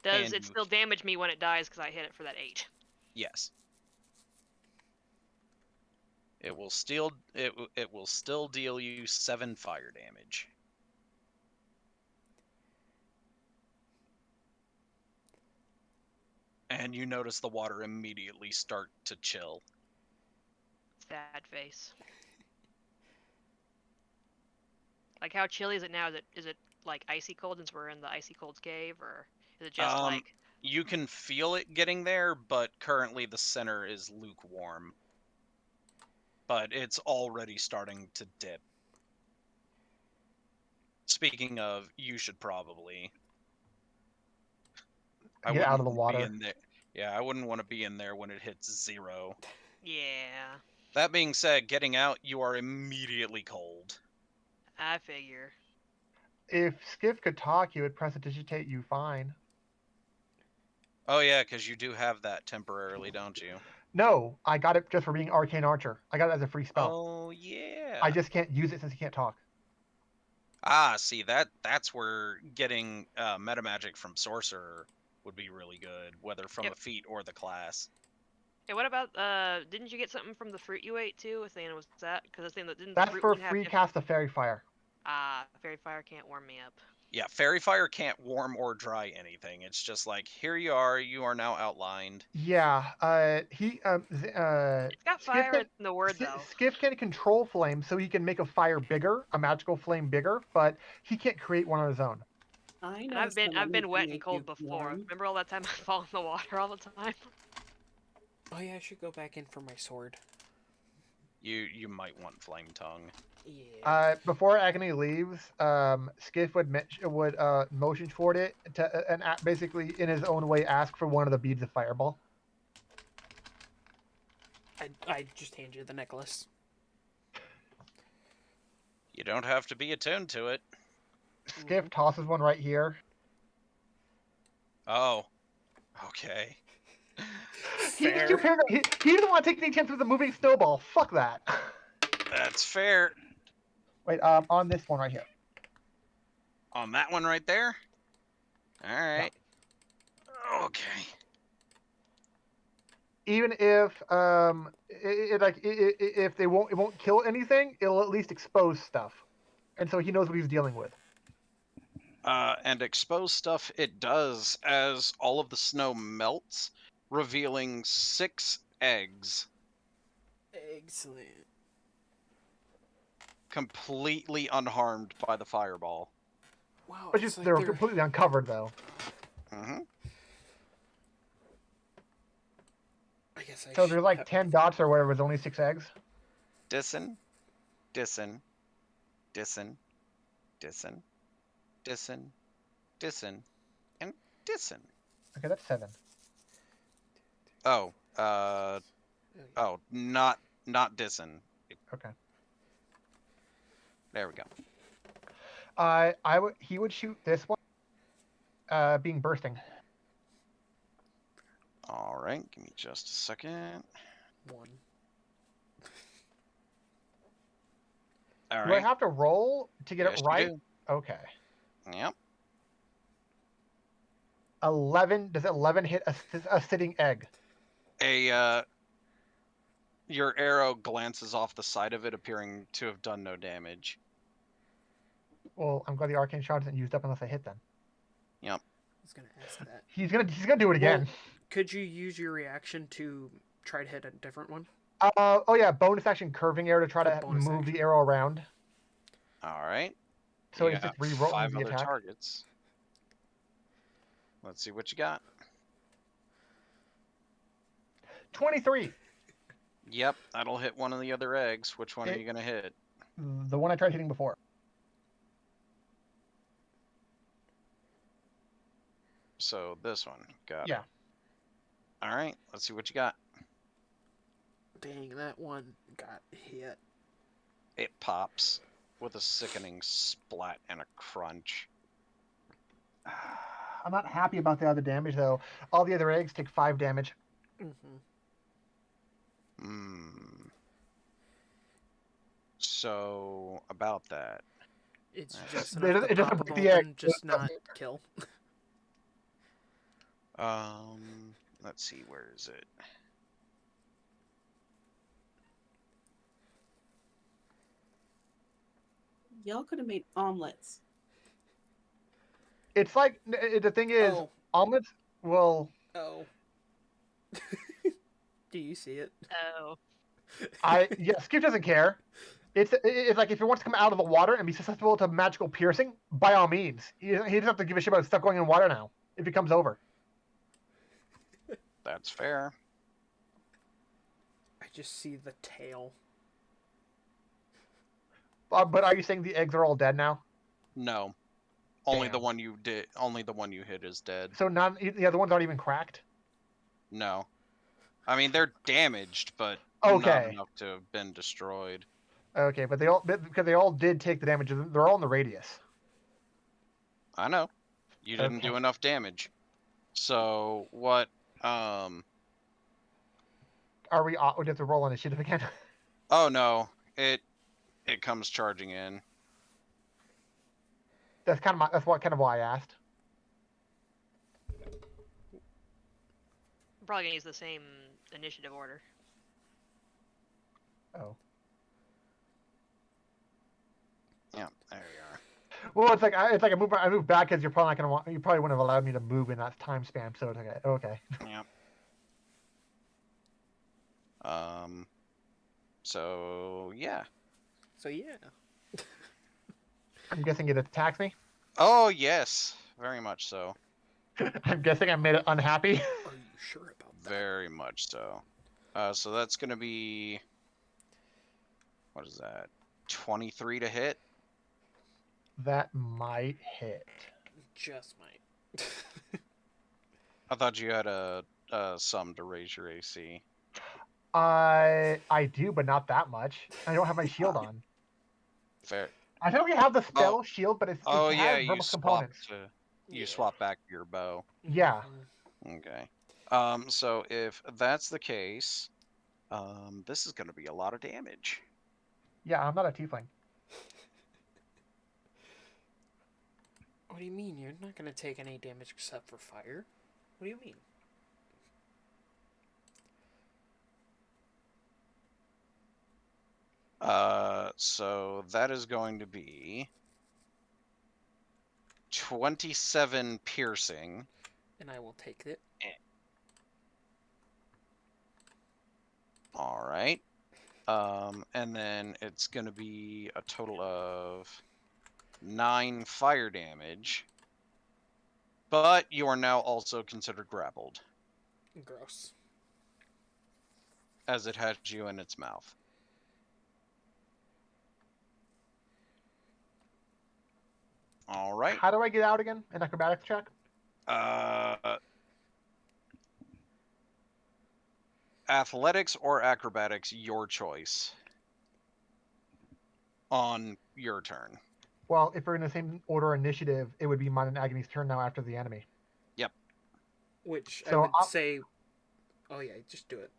Does And it you, still damage me when it dies because I hit it for that 8? yes. It will still deal you 7 fire damage. And you notice the water immediately start to chill. Sad face. Like, how chilly is it now? Is it like icy cold since we're in the icy cold cave, or is it just Um, like? you can feel it getting there, but currently the center is lukewarm. But it's already starting to dip. Speaking of, you should probably. I get out wouldn't of the want to be water. in there. Yeah, I wouldn't want to be in there when it hits 0. Yeah, That being said, getting out, you are immediately cold. I figure. If Skiff could talk, he would prestidigitate you fine. Oh yeah, because you do have that temporarily, don't you? No, I got it just for being Arcane Archer. I got it as a free spell. Oh yeah. I just can't use it since he can't talk. Ah, see that's where getting meta magic from sorcerer would be really good, whether from Yep. a feat or the class. Hey, what about Didn't you get something from the fruit you ate too? Saying was that because I was saying that didn't the That's fruit for one have free cast of Fairy Fire. Fairy fire can't warm me up. Yeah, fairy fire can't warm or dry anything. It's just like here you are now outlined. Yeah, It's got Skiff fire can in the word though. Skiff can control flame, so he can make a fire bigger, a magical flame bigger, but he can't create one on his own. I And know I've someone who been can wet and make cold you before. warm. Remember all that time I fall in the water all the time? Oh yeah, I should go back in for my sword. You might want Flame Tongue. Yeah. Before Agony leaves, Skiff would motion toward it and basically in his own way ask for one of the beads of fireball. I just hand you the necklace. You don't have to be attuned to it. Skiff tosses one right here. Oh. Okay. He's too paranoid. He doesn't want to take any chance with a moving snowball. Fuck that. That's fair. Wait, on this one right here. On that one right there? Alright. Okay. Even if if it won't kill anything, it'll at least expose stuff, and so he knows what he's dealing with. And expose stuff it does as all of the snow melts, revealing 6 eggs. Excellent. Completely unharmed by the fireball. Wow. But just they're completely uncovered though. Mm-hmm. I guess So there's like 10 dots or whatever. There's only 6 eggs. Dissin, Dissin, Dissin, Dissin, Dissin, Dissin, and Dissin. Okay, that's 7. Oh, not Dissin. Okay. There we go. He would shoot this one, being bursting. All right, give me just a second. 1. All Do I right. have to roll to get Yes, it you right? do. Okay. Yep. 11. Does 11 hit a sitting egg? Your arrow glances off the side of it, appearing to have done no damage. Well, I'm glad the arcane shot isn't used up unless I hit them. I was gonna ask that. He's gonna do it again. Well, could you use your reaction to try to hit a different one? Oh yeah, bonus action curving arrow to try to bonus move action. the arrow around. All right. So You he's got just re-rolling 5 the other attack. targets. Let's see what you got. 23. Yep, that'll hit one of the other eggs. Which one are It- you gonna hit? The one I tried hitting before. So this one. Got Yeah. it. All right, let's see what you got. Dang, that one got hit. It pops with a sickening splat and a crunch. I'm not happy about the other damage though. All the other eggs take 5 damage. Mm-hmm. So about that. It's Nice. just It enough to doesn't pop break them the egg. open, just not kill. Let's see, where is it? Y'all could have made omelets. It's like the thing is, Oh. omelets will. Oh. Do you see it? Oh. Skip doesn't care. It's like if it wants to come out of the water and be susceptible to magical piercing, by all means. He doesn't have to give a shit about stuff going in water now. If it comes over. That's fair. I just see the tail. But are you saying the eggs are all dead now? No. Only the Damn. one you did. Only the one you hit is dead. So the other ones aren't even cracked. No. I mean, they're damaged, but Okay. not enough to have been destroyed. Okay, but because they all did take the damage. They're all in the radius. I know. You didn't Okay. do enough damage. So what? Are we? We have to roll initiative again. Oh no! It comes charging in. That's kind of why I asked. I'm probably gonna use the same initiative order. Oh. Yeah, there you are. Well, it's like I moved back because you're probably not gonna want. You probably wouldn't have allowed me to move in that time span. So it's okay. Okay. Yeah. So yeah. So yeah. I'm guessing it attacks me. Oh yes, very much so. I'm guessing I made it unhappy. Are you sure about that? Very much so. So that's gonna be What is that? 23 to hit? That might hit. Just might. I thought you had a sum to raise your AC. I do, but not that much. I don't have my shield on. Fair. I know we have the spell shield, but it Oh yeah, has you verbal swap components. you swap back your bow. Yeah. Mhm. Okay. So if that's the case, this is going to be a lot of damage. Yeah, I'm not a tiefling. What do you mean? You're not gonna take any damage except for fire? What do you mean? So that is going to be 27 piercing. And I will take it. All right. And then it's going to be a total of 9 fire damage. But you are now also considered grappled, Gross. as it has you in its mouth. All right. How do I get out again? An acrobatics check? Athletics or acrobatics, your choice. On your turn. Well, if we're in the same order initiative, it would be mine and Agony's turn now after the enemy. Yep. Which I So would say. Oh yeah, just do it.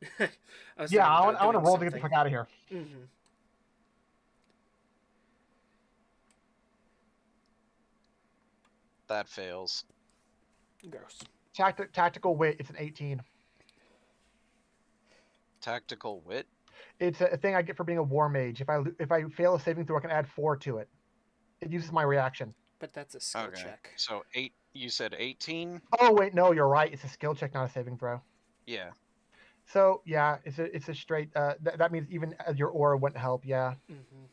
I was Yeah, thinking I about want to doing roll to get the something. fuck out of here. Mm-hmm. That fails. Gross. Tactical wit, it's an 18. Tactical wit. It's a thing I get for being a war mage. If I fail a saving throw, I can add 4 to it. It uses my reaction. But that's a skill check. So 8. You said 18. Oh wait, no, you're right. It's a skill check, not a saving throw. Yeah. So yeah, it's a straight. That means even your aura wouldn't help. Yeah. Mm-hmm.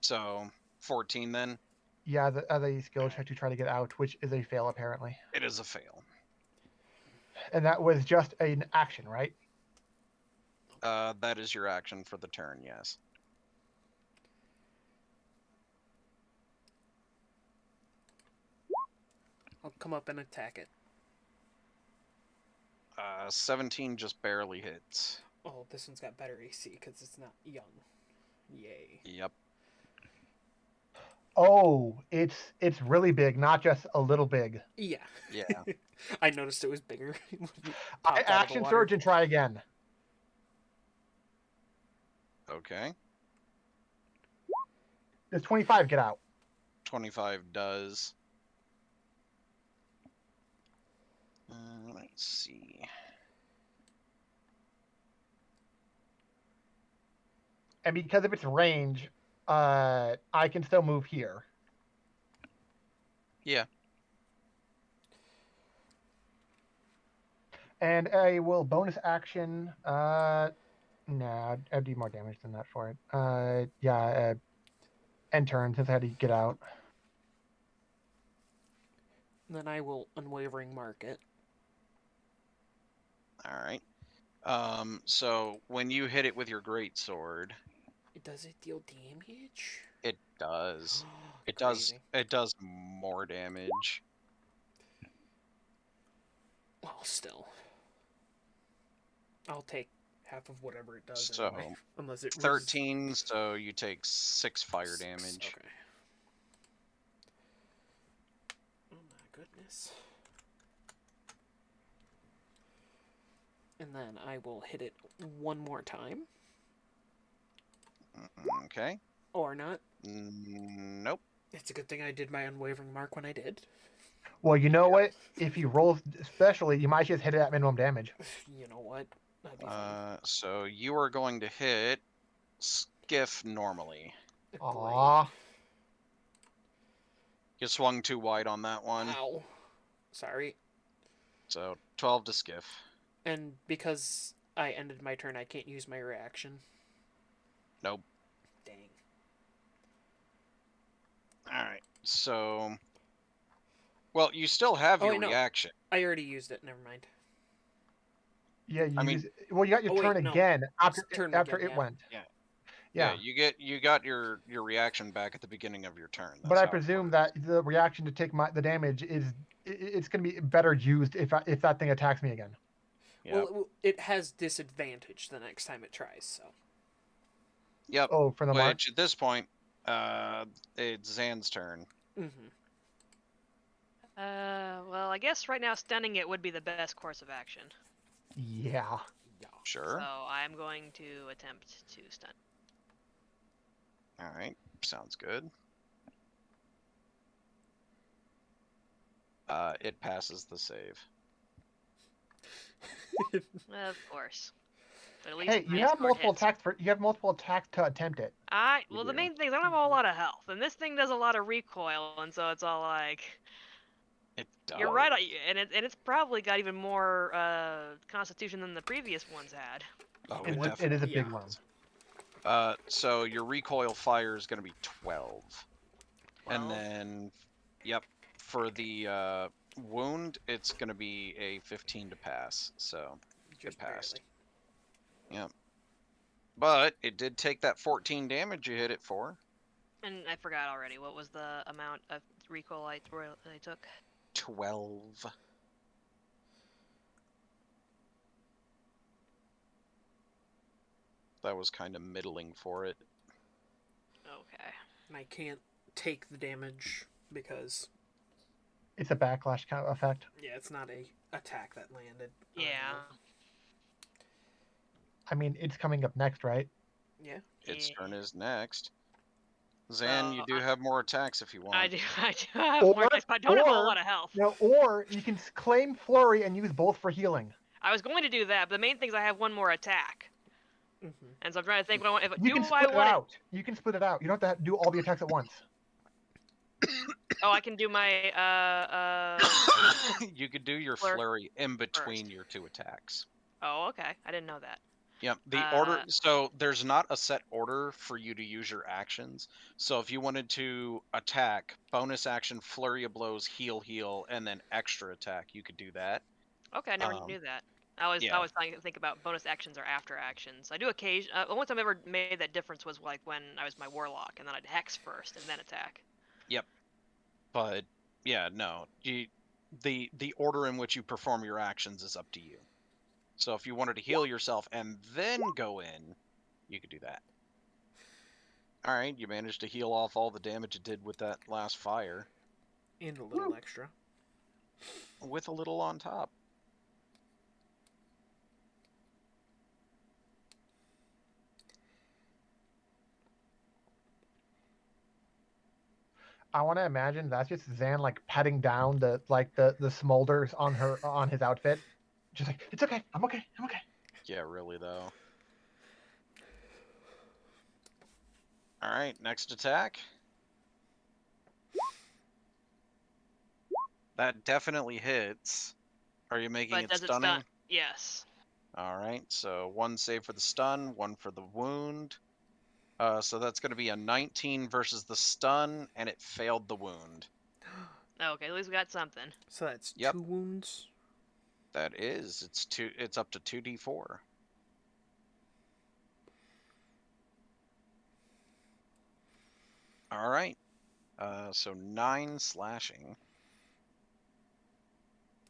So 14 then. Yeah, as a skill check to try to get out, which is a fail apparently. It is a fail. And that was just an action, right? That is your action for the turn. Yes. I'll come up and attack it. 17 just barely hits. Oh, this one's got better AC because it's not young. Yay. Yep. Oh, it's really big, not just a little big. Yeah. Yeah. I noticed it was bigger. when you I popped out of the action water. surge and try again. Okay. Does 25 get out? 25 does. Let's see. And because of its range, I can still move here. Yeah. And I will bonus action. Nah, I'd do more damage than that for it. Yeah, end turn since I had to get out. Then I will unwavering mark it. All right. So when you hit it with your great sword, Does it deal damage? it does. It Crazy. does more damage. Well, still. I'll take half of whatever it does So, anyway. Unless it 13, so you take 6 fire Six, damage. Okay. Oh my goodness. And then I will hit it one more time. Okay. Or not. Nope. It's a good thing I did my unwavering mark when I did. Well, you know what? If you roll specially, you might just hit it at minimum damage. You know what? That'd be fine. So you are going to hit Skiff normally. Aww. You swung too wide on that one. Ow. Sorry. So 12 to Skiff. And because I ended my turn, I can't use my reaction. Nope. Dang. Alright, so... Well, you still have your wait, no. reaction. I already used it. Never mind. Yeah, I mean- well, you got your Oh, wait, turn no. again after Turn after again, it yeah. went. Yeah. You got your reaction back at the beginning of your turn. But That's I how it presume works. that the reaction to take the damage it's going to be better used if that thing attacks me again. Yep. Well, it has disadvantage the next time it tries. So Yep. Oh, for the mark. Which at this point, it's Zan's turn. mm-hmm. Well, I guess right now stunning it would be the best course of action. Yeah. Sure. So I'm going to attempt to stun. All right. Sounds good. It passes the save. Of course. But at least Hey, you my have sword multiple hits. attacks you have multiple attacks to attempt it. You Well, the do. main thing is I don't have a whole lot of health, and this thing does a lot of recoil, and so it's all like, It does. you're right, and it's probably got even more constitution than the previous ones had. Oh, It it is definitely a big Yeah. one. So your recoil fire is going to be 12. And 12? then, yep, for the wound, it's going to be a 15 to pass. So Just passed. barely. Yep. But it did take that 14 damage you hit it for. And I forgot already, what was the amount of recoil I took? 12. That was kind of middling for it. Okay. And I can't take the damage because It's a backlash kind of effect. yeah, it's not a attack that landed. on Yeah. you. I mean, it's coming up next, right? Yeah. Its Yeah. turn is next. Zan, you So do have more attacks if you want. I do have Or- more attacks, but I don't have a whole or- lot of health. No, or you can claim flurry and use both for healing. I was going to do that, but the main thing is I have one more attack. Mm-hmm. And so I'm trying to think what I want. If, You do can I split it want out. You can split it out. You don't have to do all the attacks at once. Oh, I can do my You could do your Flur- flurry in between first. your two attacks. Oh, okay. I didn't know that. Yep. The Uh, order. So there's not a set order for you to use your actions. So if you wanted to attack, bonus action, flurry of blows, heal, and then extra attack, you could do that. Okay, I never knew that. I was yeah. trying to think about bonus actions or after actions. I do occasion. The only time I ever made that difference was like when I was my warlock, and then I'd hex first and then attack. But yeah, no. The order in which you perform your actions is up to you. So if you wanted to heal yourself and then go in, you could do that. All right, you managed to heal off all the damage it did with that last fire, And a little extra. with a little on top. I want to imagine that's just Zan like patting down the smolders on his outfit, just like it's okay, I'm okay. Yeah, really though. All right, next attack. That definitely hits. Are you making But it does it stunning? stun? Yes. All right, so one save for the stun, one for the wound. So that's going to be a 19 versus the stun, and it failed the wound. Okay, at least we got something. So that's Yep. 2 wounds. That is, it's up to 2d4. All right. So 9 slashing.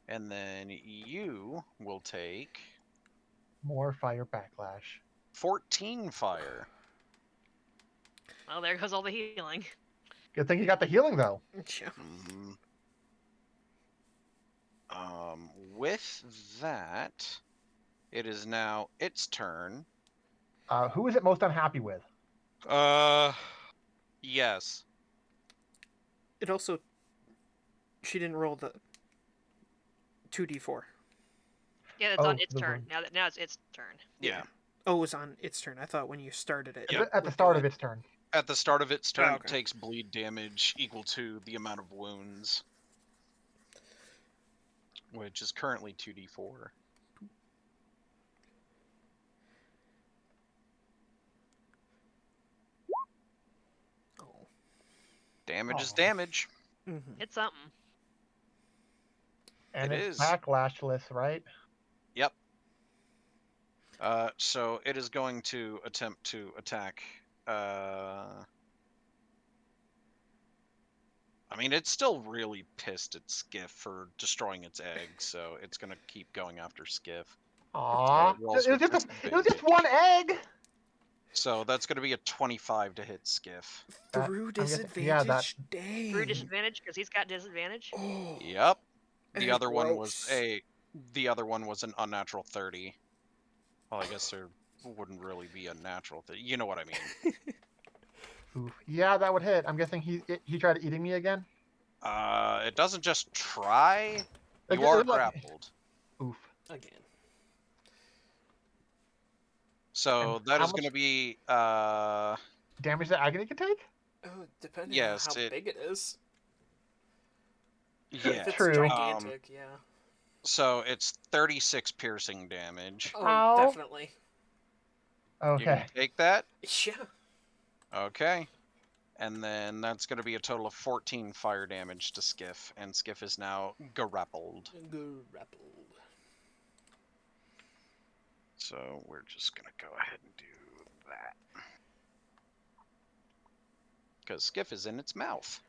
And then you will take More fire backlash. 14 fire. Well, there goes all the healing. Good thing you got the healing though. Yeah. Mhm. With that, it is now its turn. Who is it most unhappy with? Yes. It also. She didn't roll the 2d4. Yeah, it's on Oh, its the turn. wound. Now it's its turn. Yeah. Oh, it was on its turn. I thought when you started it. Yep. At the start of its turn. At the start of its turn, Oh, it okay. takes bleed damage equal to the amount of wounds, which is currently 2d4. Oh. Damage is Aw. damage. Mm-hmm. It's something. And It it's is. backlashless, right? Yep. So it is going to attempt to attack I mean, it's still really pissed at Skiff for destroying its egg, so it's gonna keep going after Skiff. Aw, rolls it was with just disadvantage. one egg. So that's gonna be a 25 to hit Skiff. Through I'm guessing- disadvantage? yeah, that- Dang. Through disadvantage because he's got disadvantage. Oh. Yep. That The is other one was gross. the other one was an unnatural 30. Well, I guess there wouldn't really be a natural 30. You know what I mean. Oof. Yeah, that would hit. I'm guessing he tried eating me again. It doesn't just try. You It are looked like- grappled. Oof. Again. So And that how is going to much- be Damage that agony can take? Oh, depending Yes, on how it- big it is. yeah. If it's True. gigantic, yeah. So it's 36 piercing damage. Oh, Ow. definitely. You Okay. can take that. Yeah. Okay. And then that's going to be a total of 14 fire damage to Skiff, and Skiff is now grappled. Grappled. So we're just going to go ahead and do that. Because Skiff is in its mouth.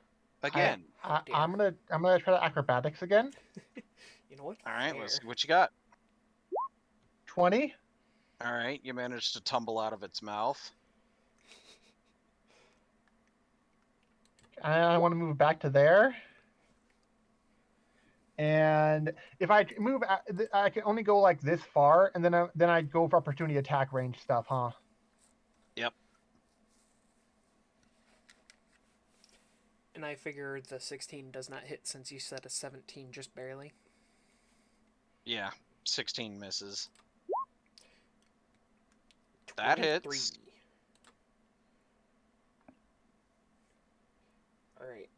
Again. I'm gonna try the acrobatics again. You know what? All right, let's Fair. see what you got. 20. All right, you managed to tumble out of its mouth. I want to move back to there. And if I move, I can only go like this far, and then I go for opportunity attack range stuff, huh? Yep. And I figure the 16 does not hit since you said a 17 just barely. Yeah, 16 misses. That 23. hits. Alright.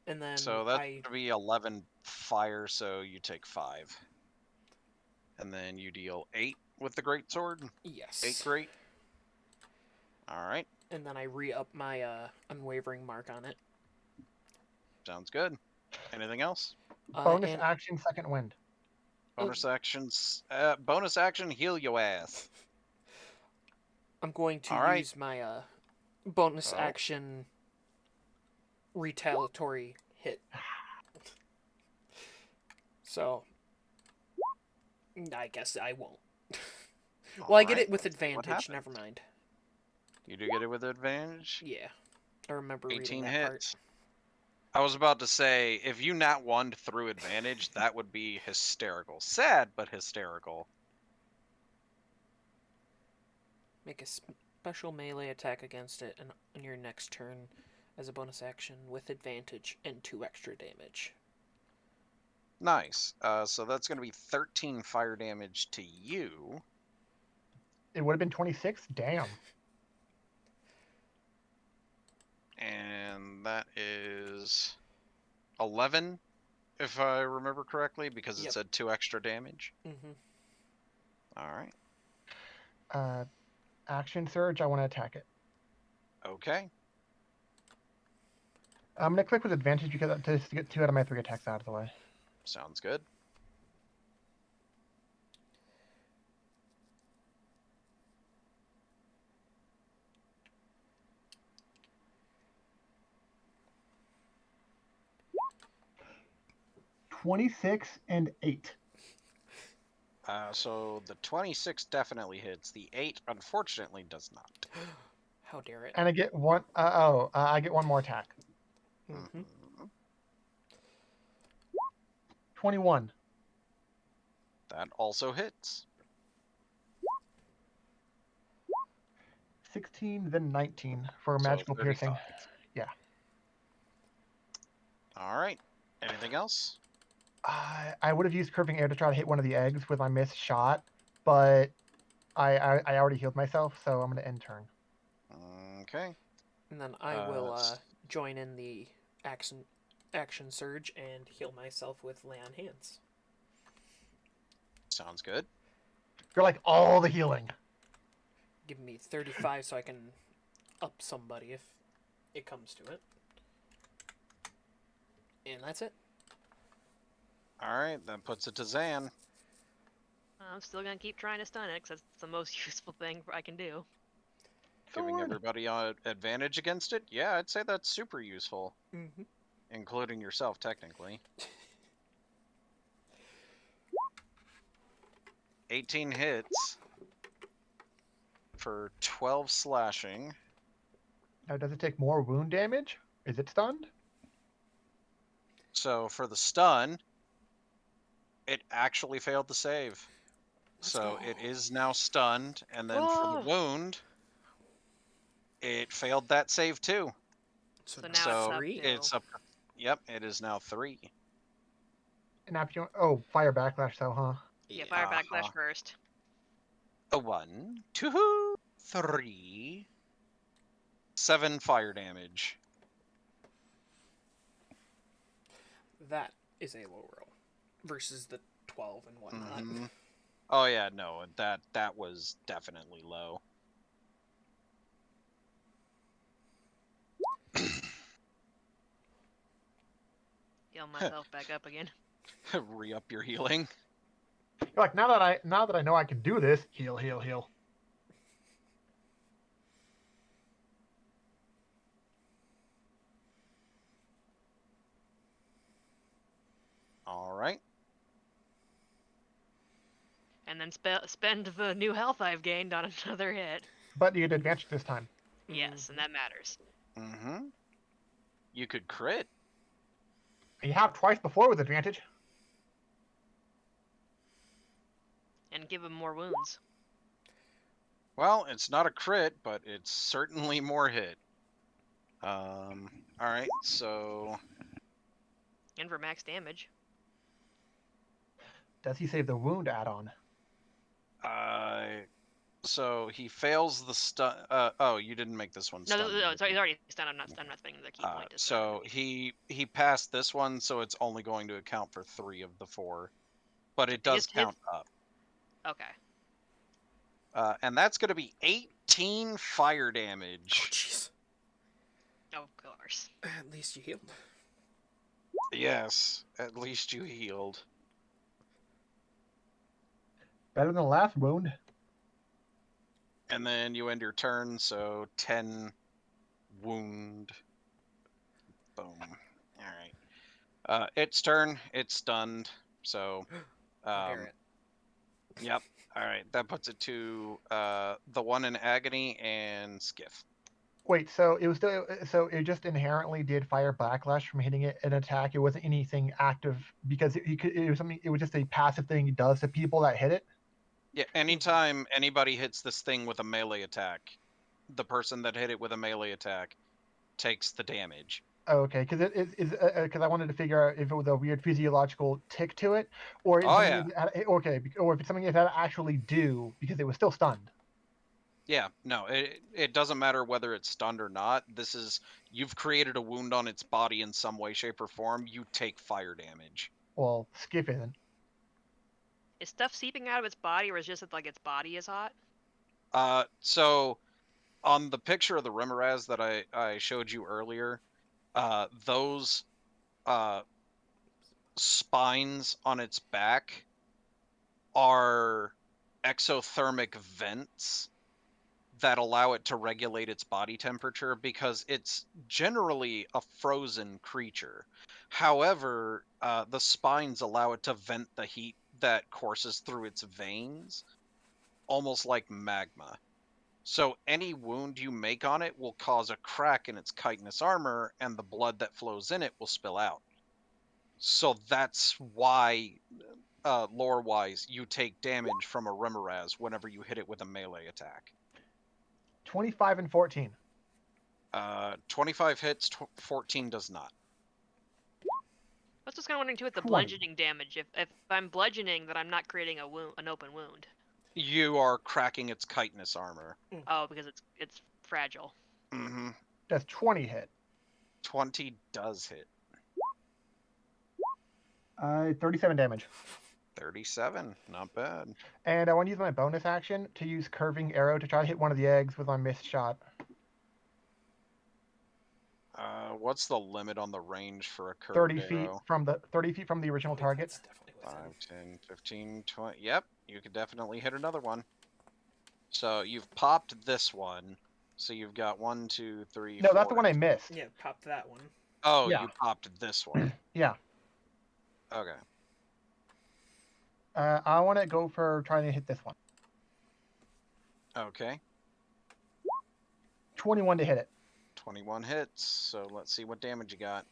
And then So that's I... going to be 11 fire, so you take 5. And then you deal 8 with the greatsword. Yes. 8 great. All right, And then I re-up my unwavering mark on it. sounds good. Anything else? Bonus And action, second wind. Bonus actions. Bonus action, heal your ass. I'm going to All right. use my bonus Oh. action retaliatory hit. So, I guess I won't. Well, I get Alright, it with let's see what advantage. happens. Never mind. You do get it with advantage. Yeah, I remember 18 reading that part. hits. I was about to say, if you nat 1 through advantage, that would be hysterical. Sad, but hysterical. Make a special melee attack against it on your next turn as a bonus action with advantage and 2 extra damage. Nice. So that's going to be 13 fire damage to you. It would have been 26. Damn. And that is 11, if I remember correctly, because it Yep. said 2 extra damage. Mm-hmm. All right. Action surge. I want to attack it. Okay. I'm gonna click with advantage because to get 2 out of my 3 attacks out of the way. Sounds good. $26 and 8. So the 26 definitely hits. The 8 unfortunately does not. How dare it? And I get one. I get one more attack. Mm-hmm. Mhm. 21. That also hits. 16, then 19 for So magical piercing. 35. Yeah. All right. Anything else? I would have used curving air to try to hit one of the eggs with my missed shot, but I already healed myself, so I'm gonna end turn. Okay. And then I will join in the action surge and heal myself with lay on hands. Sounds good. You're like all the healing. Give me 35 so I can up somebody if it comes to it. And that's it. All right. That puts it to Zan. I'm still gonna keep trying to stun it because that's the most useful thing I can do. giving on. everybody advantage against it. Yeah, I'd say that's super useful, Mm-hmm. including yourself, technically. 18 hits for 12 slashing. Now, does it take more wound damage? Is it stunned? So for the stun, it actually failed the save. Let's So go. it is now stunned, and then for the Whoa. wound, it failed that save too. So So now now it's it's So up three. to- it's up. Yep, it is now 3. And after you, oh, fire backlash, though, huh? Yeah, fire Uh-huh. backlash first. A 1, 2, 3, 7 fire damage. That is a low roll versus the 12 and whatnot. Mhm. Oh yeah, no, that was definitely low. Heal myself back up again. Re-up your healing. You're like, now that I know I can do this, heal, heal, heal. All right. And then spend the new health I've gained on another hit. But you get advantage this time. Yes, and that matters. Mm-hmm. You could crit. And you have twice before with advantage. And give him more wounds. Well, it's not a crit, but it's certainly more hit. All right, so And for max damage. Does he save the wound add-on? uh, so he fails the stun. Oh, you didn't make this one No, stun. no, sorry, he's already stunned. I'm not spending the key point to stun. So he passed this one, so it's only going to account for 3 of the 4, but it does count up. Okay. And that's going to be 18 fire Oh, damage. jeez. Of course. At least you healed. Yes, at least you healed. Better than the last wound. And then you end your turn, so 10 wound. Boom. All right. Its turn. It's stunned. So, Garrett. yep. All right. That puts it to the one in agony and Skiff. Wait, so it was still so it just inherently did fire backlash from hitting it an attack. It wasn't anything active because it was something. It was just a passive thing he does to people that hit it. Yeah. Anytime anybody hits this thing with a melee attack, the person that hit it with a melee attack takes the damage. Okay, because it is because I wanted to figure out if it was a weird physiological tick to it, or Oh, something okay, or if it's something it had to actually do because it was still stunned. Yeah, no, it doesn't matter whether it's stunned or not. This is, you've created a wound on its body in some way, shape, or form. You take fire damage. Well, Skiff isn't. Is stuff seeping out of its body, or is it just that like its body is hot? So on the picture of the Remoraz that I showed you earlier, those spines on its back are exothermic vents that allow it to regulate its body temperature because it's generally a frozen creature. However, the spines allow it to vent the heat that courses through its veins, almost like magma. So any wound you make on it will cause a crack in its chitinous armor, and the blood that flows in it will spill out. So that's why, lore-wise, you take damage from a Remoraz whenever you hit it with a melee attack. 25 and 14. 25 hits, 14 does not. I was just kind of wondering too with the 20. bludgeoning damage. If I'm bludgeoning, then I'm not creating a wound, an open wound. You are cracking its chitinous armor. Oh, because it's fragile. Mm-hmm. Does 20 hit? 20 does hit. 37 damage. 37, not bad. And I want to use my bonus action to use curving arrow to try to hit one of the eggs with my missed shot. What's the limit on the range for a curved 30 feet arrow? from the 30 feet from the original target. That's definitely within. 5, 10, 15, 20. Yep, you could definitely hit another one. So you've popped this one. So you've got 1, 2, 3, No, 4. that's the one I missed. Yeah, pop that one. Oh, Yeah. you popped this one. Yeah. Okay. I want to go for trying to hit this one. Okay. 21 to hit it. 21 hits. So let's see what damage you got.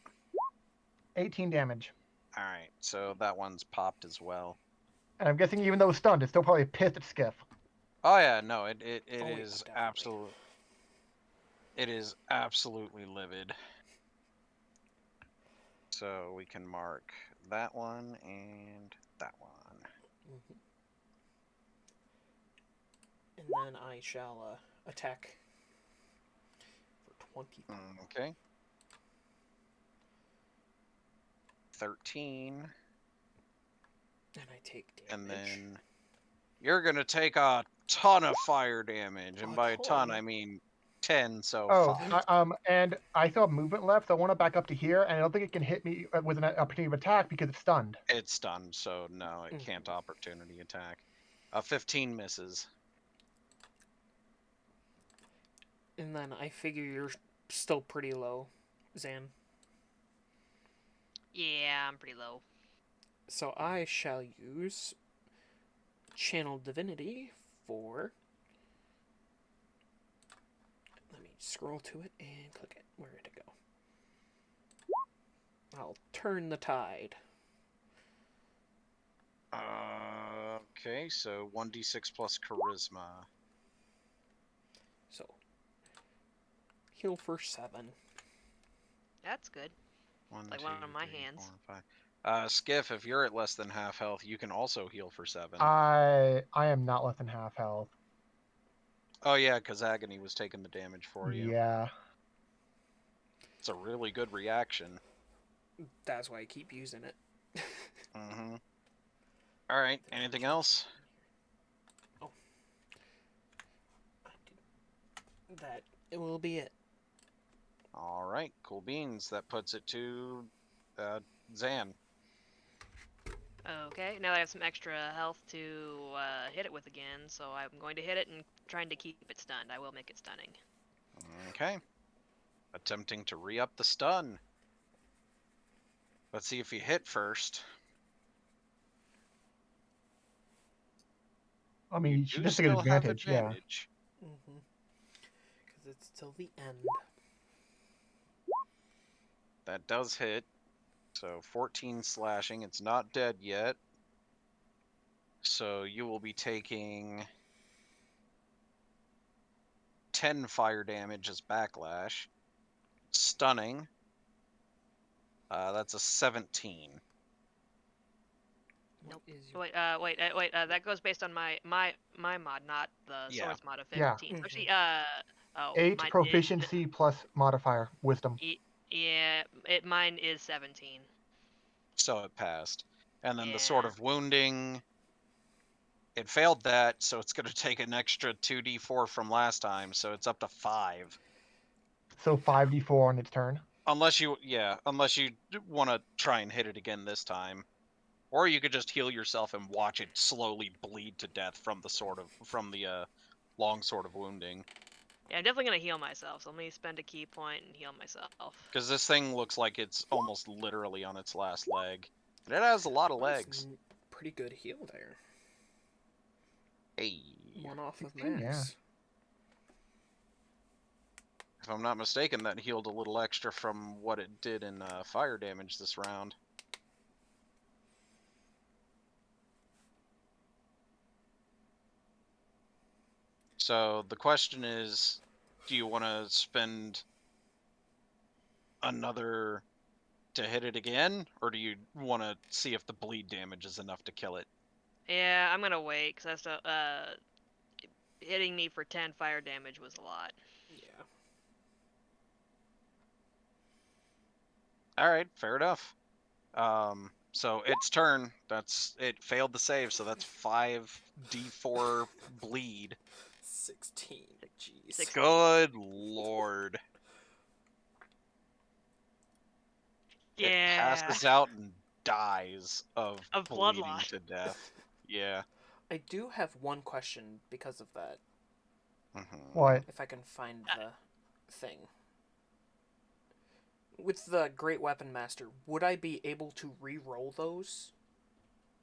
18 damage. All right. So that one's popped as well. And I'm guessing even though it's stunned, it's still probably pissed at Skiff. Oh yeah, no, it Oh, yeah, is definitely. absolute. It is absolutely livid. So we can mark that one and that one. Mhm. And then I shall attack for 20. Okay. 13. And I take damage. And then you're gonna take a ton of fire damage, and A by a ton ton? I mean 10. So Oh, 5. and I still have movement left, so I want to back up to here, and I don't think it can hit me with an opportunity of attack because it's stunned. It's stunned, so no, it can't opportunity attack. 15 misses. And then I figure you're still pretty low, Zan. Yeah, I'm pretty low. So I shall use Channel Divinity for. Let me scroll to it and click it. Where did it go? I'll turn the tide. Okay, so 1d6 plus charisma. So heal for 7. That's good. One, Like two, one of my three, hands. 4, 5. Skiff, if you're at less than half health, you can also heal for 7. I am not less than half health. Oh yeah, because Agony was taking the damage for you. Yeah. It's a really good reaction. That's why I keep using it. Mm-hmm. All right. Anything else? Oh. That it will be it. All right. Cool beans. That puts it to Zan. Okay, now I have some extra health to hit it with again, so I'm going to hit it and trying to keep it stunned. I will make it stunning. Okay. Attempting to re-up the stun. Let's see if you hit first. I mean, she You just took still have advantage. Yeah. advantage. Because it's till the end. That does hit. So 14 slashing. It's not dead yet. So you will be taking 10 fire damage as backlash. Stunning. That's a 17. What Nope. is your... Wait. That goes based on my mod, not the Yeah. source mod of Yeah. 15. So Mhm. actually, 8 mine proficiency plus modifier, wisdom. yeah, mine is 17. So it passed. And then the Yeah. sort of wounding, it failed that, so it's going to take an extra 2d4 from last time, so it's up to 5. So 5d4 on its turn. Unless you want to try and hit it again this time. Or you could just heal yourself and watch it slowly bleed to death from the long sword of wounding. Yeah, I'm definitely gonna heal myself. So let me spend a key point and heal myself. Because this thing looks like it's almost literally on its last leg. And it has a lot of legs. That's pretty good heal there. Hey. 1 off of 16, max. If I'm not mistaken, that healed a little extra from what it did in fire damage this round. So the question is, do you want to spend another to hit it again, or do you want to see if the bleed damage is enough to kill it? Yeah, I'm gonna wait because hitting me for 10 fire damage was a lot. Yeah. All right, fair enough. So its turn. It failed the save, so that's 5d4 bleed. 16. Jeez. 16. Good lord. It Yeah. passes out and dies of blood bleeding loss. to death. Yeah. I do have one question because of that. What? If I can find the thing. With the Great Weapon Master, would I be able to re-roll those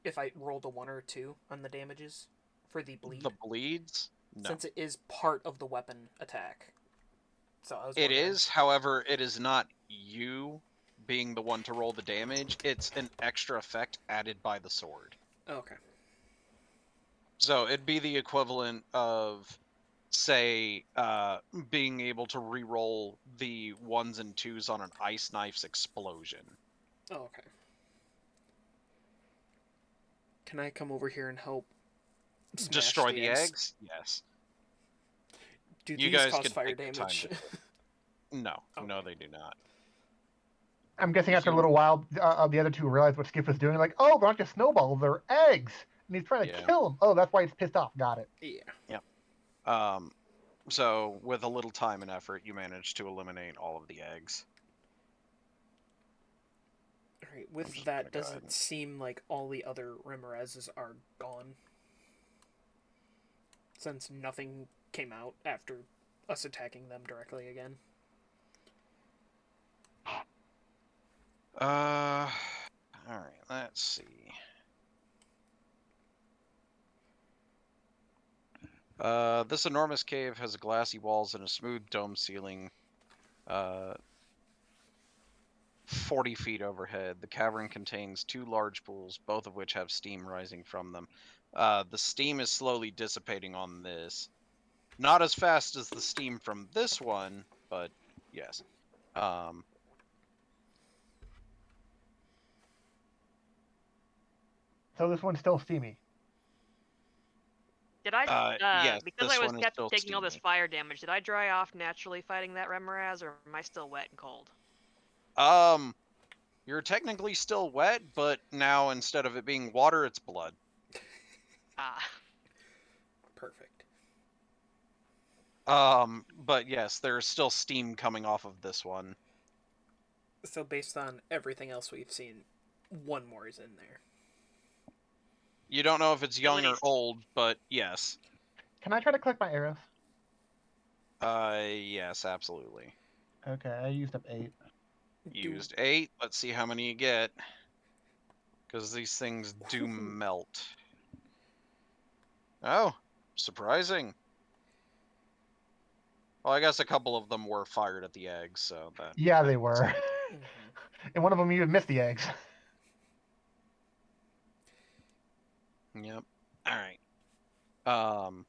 if I rolled a 1 or a 2 on the damages for the bleed? The bleeds? No. Since it is part of the weapon attack. So I was It wondering. is, however, it is not you being the one to roll the damage. It's an extra effect added by the sword. Okay. So it'd be the equivalent of, say, being able to re-roll the 1s and 2s on an ice knife's explosion. Oh, okay. Can I come over here and help smash Destroy the the eggs? Yes. Do You these guys cause can fire take your time damage? with it. No, no, Okay. they do not. I'm guessing after a You- little while, the other two realized what Skip was doing. Like, oh, they're not just snowballs, they're eggs. And he's trying to Yeah. kill him. Oh, that's why he's pissed off. Got it. Yeah. So with a little time and effort, you manage to eliminate all of the eggs. Alright, I'm with just that, gonna go does ahead it and- seem like all the other Remorazes are gone? Since nothing came out after us attacking them directly again. Alright, let's see. This enormous cave has glassy walls and a smooth dome ceiling, 40 feet overhead. The cavern contains 2 large pools, both of which have steam rising from them. The steam is slowly dissipating on this. Not as fast as the steam from this one, but yes. So this one's still steamy. Did I, yes, because this I was one is kept still taking all this steamy. fire damage, did I dry off naturally fighting that Remoraz, or am I still wet and cold? You're technically still wet, but now instead of it being water, it's blood. Ah, Perfect. But yes, there's still steam coming off of this one. So based on everything else we've seen, one more is in there. You don't know if it's young or least. old, but yes. Can I try to collect my arrows? Yes, absolutely. Okay, I used up 8. Used 8. Let's see how many you get. Because these things do melt. Oh, surprising. Well, I guess a couple of them were fired at the eggs, so that... Yeah, that they was- were. And one of them even missed the eggs. Yep. Alright.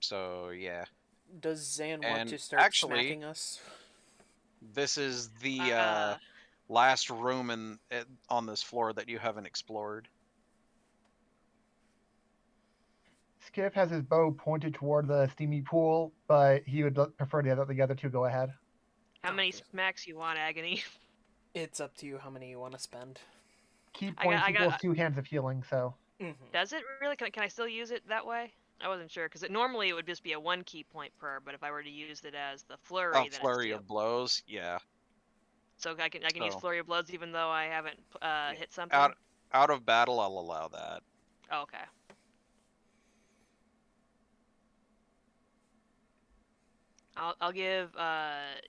So, yeah. Does Zan want And to start actually- smacking us? This is the, last room on this floor that you haven't explored. Skip has his bow pointed toward the steamy pool, but he would prefer the other two go ahead. how many Okay. smacks you want, Agony? It's up to you how many you want to spend. Key I points got- equals 2 hands of healing, so. Does it really? Can I still use it that way? I wasn't sure, because normally it would just be a 1 key point per, but if I were to use it as the flurry, Oh, then flurry it's 2. of blows, yeah. So I can use So- flurry of blows even though I haven't hit something. Out of battle, I'll allow that. Oh, okay. I'll give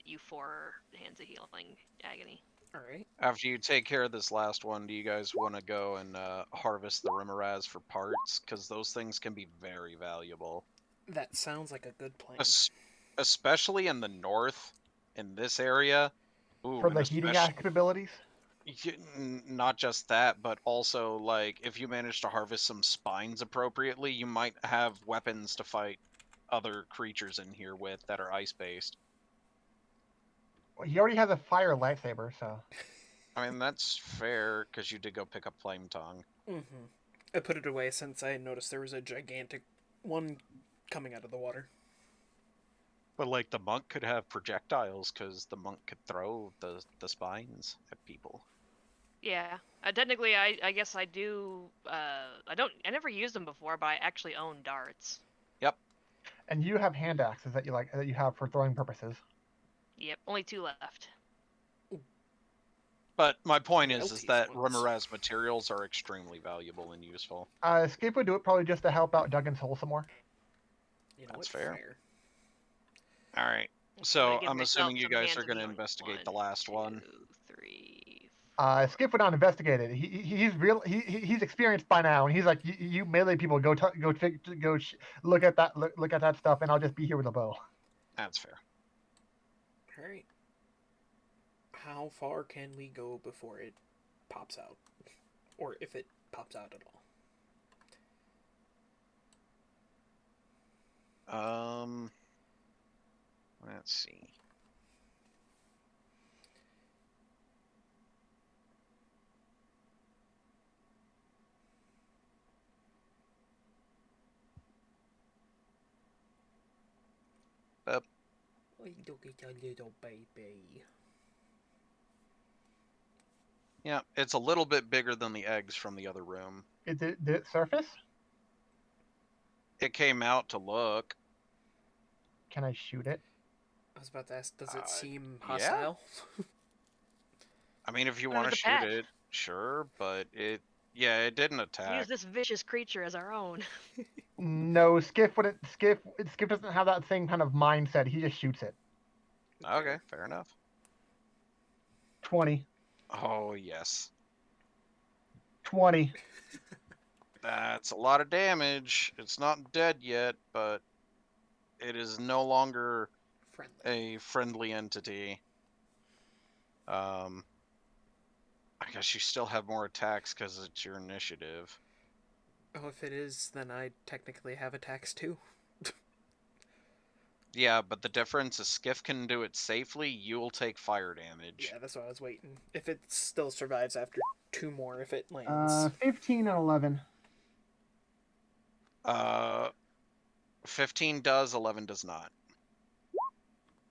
you 4 hands of healing, Agony. Alright. After you take care of this last one, do you guys want to go and harvest the Remoraz for parts? Because those things can be very valuable. That sounds like a good plan. Especially in the north, in this area. Ooh, For and the heating especially- capabilities? Not just that, but also, like, if you manage to harvest some spines appropriately, you might have weapons to fight other creatures in here with that are ice-based. Well, he already has a fire lightsaber, so. I mean, that's fair, because you did go pick up Flame Tongue. I put it away since I noticed there was a gigantic one coming out of the water. But, like, the monk could have projectiles, because the monk could throw the spines at people. Yeah. Technically, I guess I do. I never used them before, but I actually own darts. And you have hand axes that you have for throwing purposes. Yep, only 2 left. But my point is Melty that ones. Remoraz materials are extremely valuable and useful. Skip would do it probably just to help out Duggan's hole some more. You know That's what? fair. All right. But So it gives I'm myself assuming you some guys hands are to going to be on. investigate the 1, last 2, one. 3, 4. Skip went on investigated. He's real. He's experienced by now, and he's like, you melee people go look at that look at that stuff, and I'll just be here with a bow. That's fair. All right. How far can we go before it pops out, or if it pops out at all? Let's see. Look at a little baby. Yeah, it's a little bit bigger than the eggs from the other room. Did it surface? It came out to look. Can I shoot it? I was about to ask, does it seem yeah. hostile? I mean, if you It want was to a shoot pet. it, sure, but it didn't attack. Use this vicious creature as our own. No, Skiff wouldn't. Skiff doesn't have that same kind of mindset. He just shoots it. Okay, fair enough. 20. Oh, yes. 20. That's a lot of damage. It's not dead yet, but it is no longer Friendly. a friendly entity. I guess you still have more attacks because it's your initiative. Oh, if it is, then I technically have attacks too. Yeah, but the difference is Skiff can do it safely, you'll take fire damage. Yeah, that's what I was waiting. If it still survives after 2 more, if it lands. 15 and 11. 15 does, 11 does not.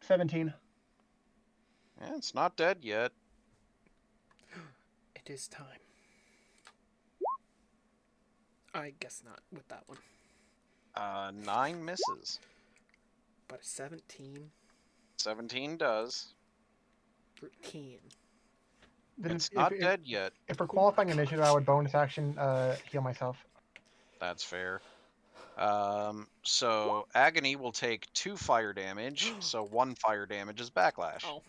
17. Yeah, it's not dead yet. It is time. I guess not with that one. 9 misses. But a 17. 17 does. 13. Then It's not dead yet. If we're qualifying initiative, I would bonus action heal myself. That's fair. So Agony will take 2 fire damage, so 1 fire damage is backlash. Oh,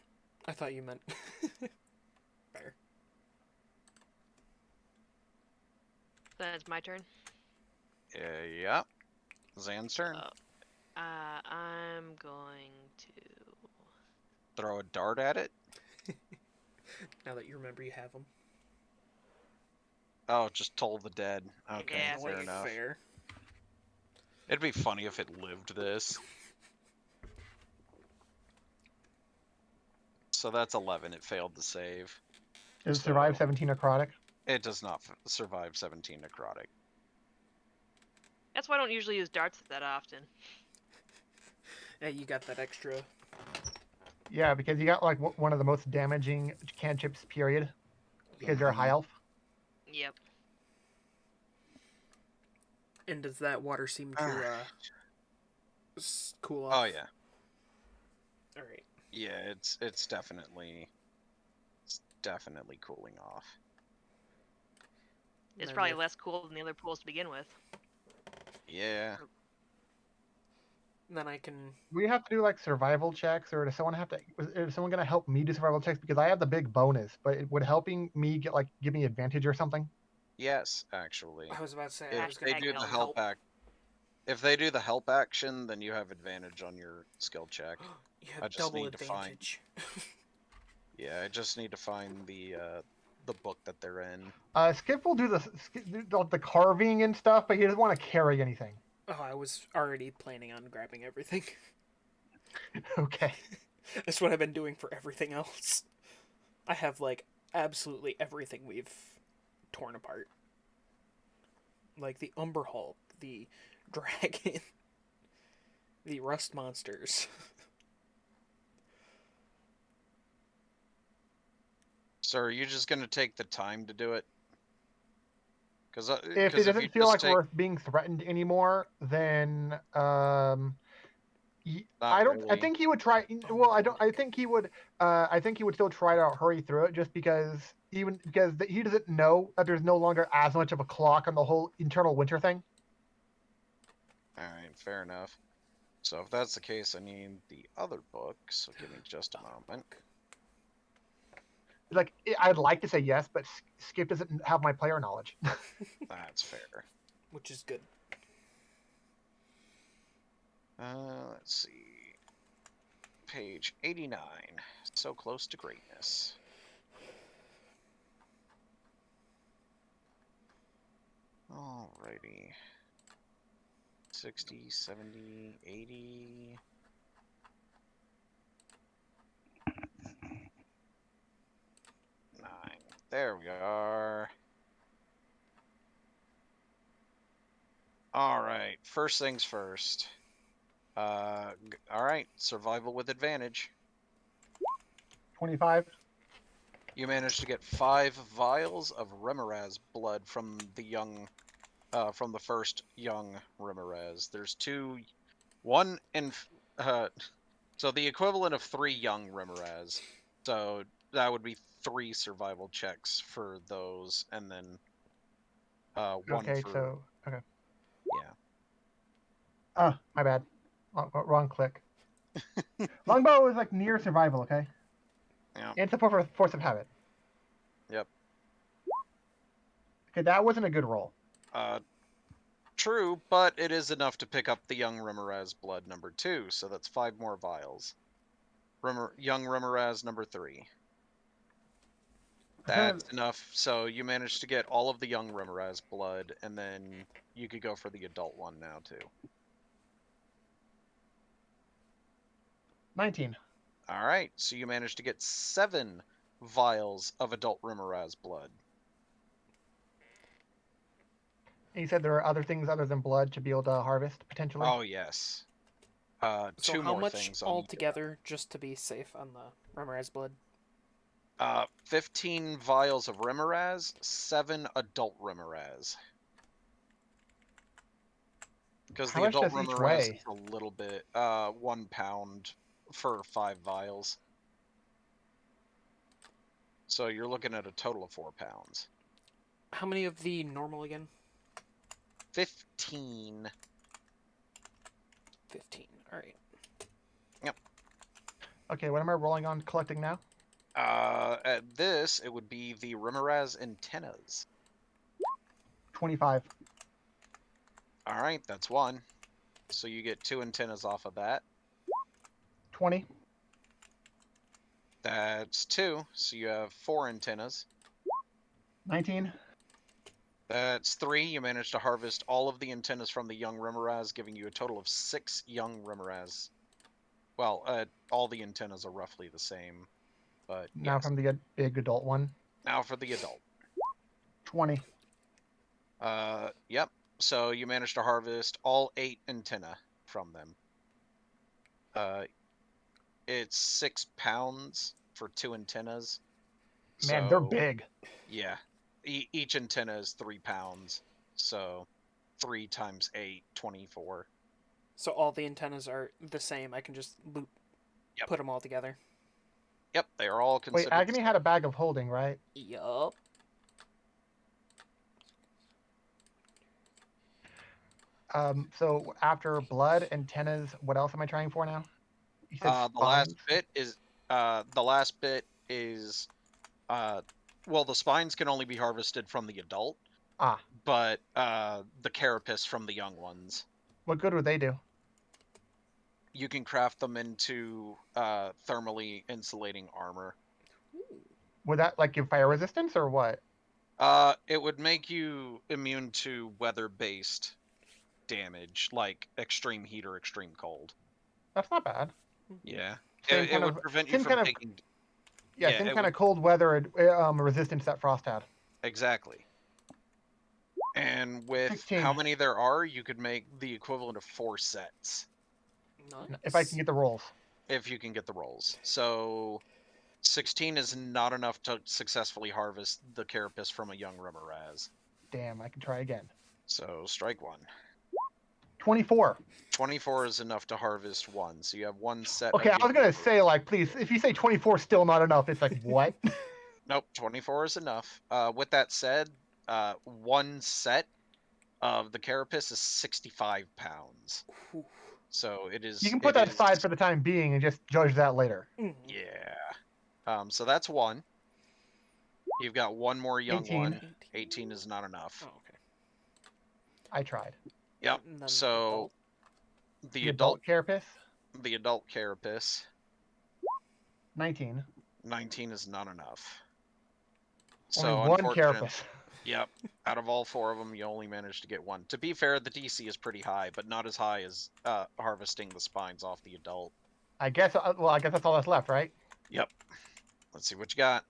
I thought you meant. Fair. That's my turn. Yeah. Zan's turn. I'm going to. Throw a dart at it. Now that you remember you have them. Oh, just Toll the Dead. Okay, Yeah, fair enough. Fair. It'd be funny if it lived this. So that's 11. It failed to save. Does it survive 17 necrotic? It does not survive 17 necrotic. That's why I don't usually use darts that often. Yeah, you got that extra. Yeah, because you got like one of the most damaging cantrips, period. Because you're a high elf. Yep. And does that water seem to cool off? Oh yeah. All right. Yeah, it's definitely cooling off. It's Then probably if- less cool than the other pools to begin with. Yeah. Then I can. We have to do like survival checks, or does someone have to? Is someone gonna help me do survival checks because I have the big bonus? But would helping me give me advantage or something? Yes, actually. I was about to say I If was they going do to the help if they do the help action, then you have advantage on your skill check. You I have just double need to find- advantage. Yeah, I just need to find the book that they're in. Skip will do the carving and stuff, but he doesn't want to carry anything. Oh, I was already planning on grabbing everything. Okay. That's what I've been doing for everything else. I have like absolutely everything we've torn apart. Like the Umber Hulk, the dragon, the rust monsters. So are you just gonna take the time to do it? Because If it doesn't feel like we're being threatened anymore, then I don't. I really. think he would try. Well, I don't. I think he would. I think he would still try to hurry through it, just because he doesn't know that there's no longer as much of a clock on the whole internal winter thing. All right, fair enough. So if that's the case, I need the other book. So give me just a moment. Like, I'd like to say yes, but Skip doesn't have my player knowledge. That's fair. Which is good. Let's see. Page 89. So close to greatness. Alrighty. 60, 70, 80. There we are. All right. First things first. All right. Survival with advantage. 25. You managed to get 5 vials of Remoraz blood from the first young Remoraz. There's 2, 1 in, so the equivalent of 3 young Remoraz. So that would be 3 survival checks for those, and then 1 Okay, for, so okay. yeah. Oh, my bad. Wrong click. Longbow is like near survival, okay? Yeah. And support for force of habit. Yep. Okay, that wasn't a good roll. True, but it is enough to pick up the young Remoraz blood number 2, so that's 5 more vials. Young Remoraz number 3. That's enough. So you managed to get all of the young Remoraz blood, and then you could go for the adult one now too. 19. All right, so you managed to get 7 vials of adult Remoraz blood. And you said there are other things other than blood to be able to harvest potentially. Oh yes. So 2 how more much things on altogether, just to be safe on the Remoraz blood? 15 vials of Remoraz, 7 adult Remoraz. Because How the much adult does each Remoraz weigh? is a little bit, 1 pound for 5 vials. So you're looking at a total of 4 pounds. How many of the normal again? 15. 15. All right. Yep. Okay, what am I rolling on collecting now? At this, it would be the Remoraz antennas. 25. All right, that's 1. So you get 2 antennas off of that. 20. That's 2. So you have 4 antennas. 19. That's 3. You managed to harvest all of the antennas from the young Remoraz, giving you a total of 6 young Remoraz. Well, all the antennas are roughly the same, but Now yes. from the big adult one. Now for the adult. 20. Yep. So you managed to harvest all 8 antenna from them. It's 6 pounds for 2 antennas. Man, they're So, big. yeah. Each antenna is 3 pounds. So 3 times 8, 24. So all the antennas are the same. I can just Yep. put them all together. Yep, they are all Wait, considered. Agony had a bag of holding, right? Yup. So after blood, antennas, what else am I trying for now? You said The last bit is well, the spines can only be harvested from the adult. Ah. But the carapace from the young ones. What good would they do? You can craft them into thermally insulating armor. Would that like give fire resistance or what? It would make you immune to weather-based damage, like extreme heat or extreme cold. That's not bad. Yeah, Same it kind would of prevent you same from kind of taking. yeah, same it kind would of cold weather resistance that Frost had. exactly. And with 16. how many there are, you could make the equivalent of 4 sets. Nice. If I can get the rolls. If you can get the rolls. So 16 is not enough to successfully harvest the carapace from a young Remoraz. Damn, I can try again. So strike 1. 24. 24 is enough to harvest 1. So you have 1 set. Okay, I was gonna say like, please, if you say 24 is still not enough, it's like what? Nope, 24 is enough. With that said, 1 set of the carapace is 65 pounds. Whew. So it is. You can put that aside for the time being and just judge that later. Yeah. So that's 1. You've got 1 more young 18. one. 18 is not enough. Oh, okay. I tried. Yep. And then So adult. the adult carapace, carapace, 19. 19 is not enough. Only So one unfortunately, carapace. yep. Out of all 4 of them, you only managed to get 1. To be fair, the DC is pretty high, but not as high as harvesting the spines off the adult. I guess. Well, I guess that's all that's left, right? Yep. Let's see what you got.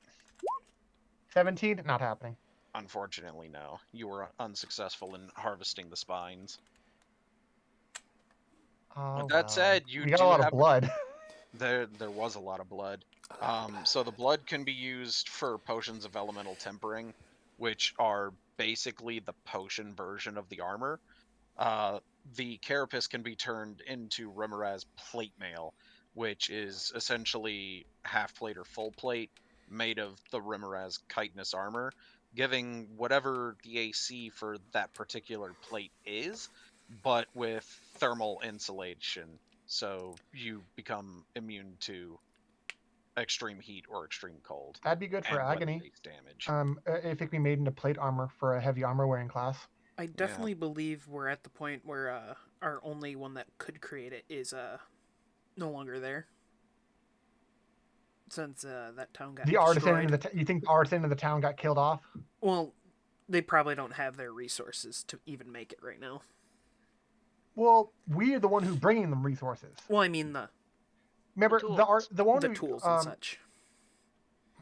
17. Not happening. Unfortunately, no. You were unsuccessful in harvesting the spines. Oh, With that said, you we got do a lot have of blood. There was a lot of blood. So the blood can be used for potions of elemental tempering, which are basically the potion version of the armor. The carapace can be turned into Remoraz plate mail, which is essentially half plate or full plate made of the Remoraz chitinous armor, giving whatever the AC for that particular plate is, but with thermal insulation. So you become immune to extreme heat or extreme cold That'd be good for and agony. weather-based damage. If it can be made into plate armor for a heavy armor wearing class. I definitely believe we're at the point where our only one that could create it is no longer there. Since that town got The artisan destroyed. in you think the artisan in the town got killed off? Well, they probably don't have their resources to even make it right now. Well, we are the one who's bringing them resources. Well, I mean Remember tools. the one the who, tools and such.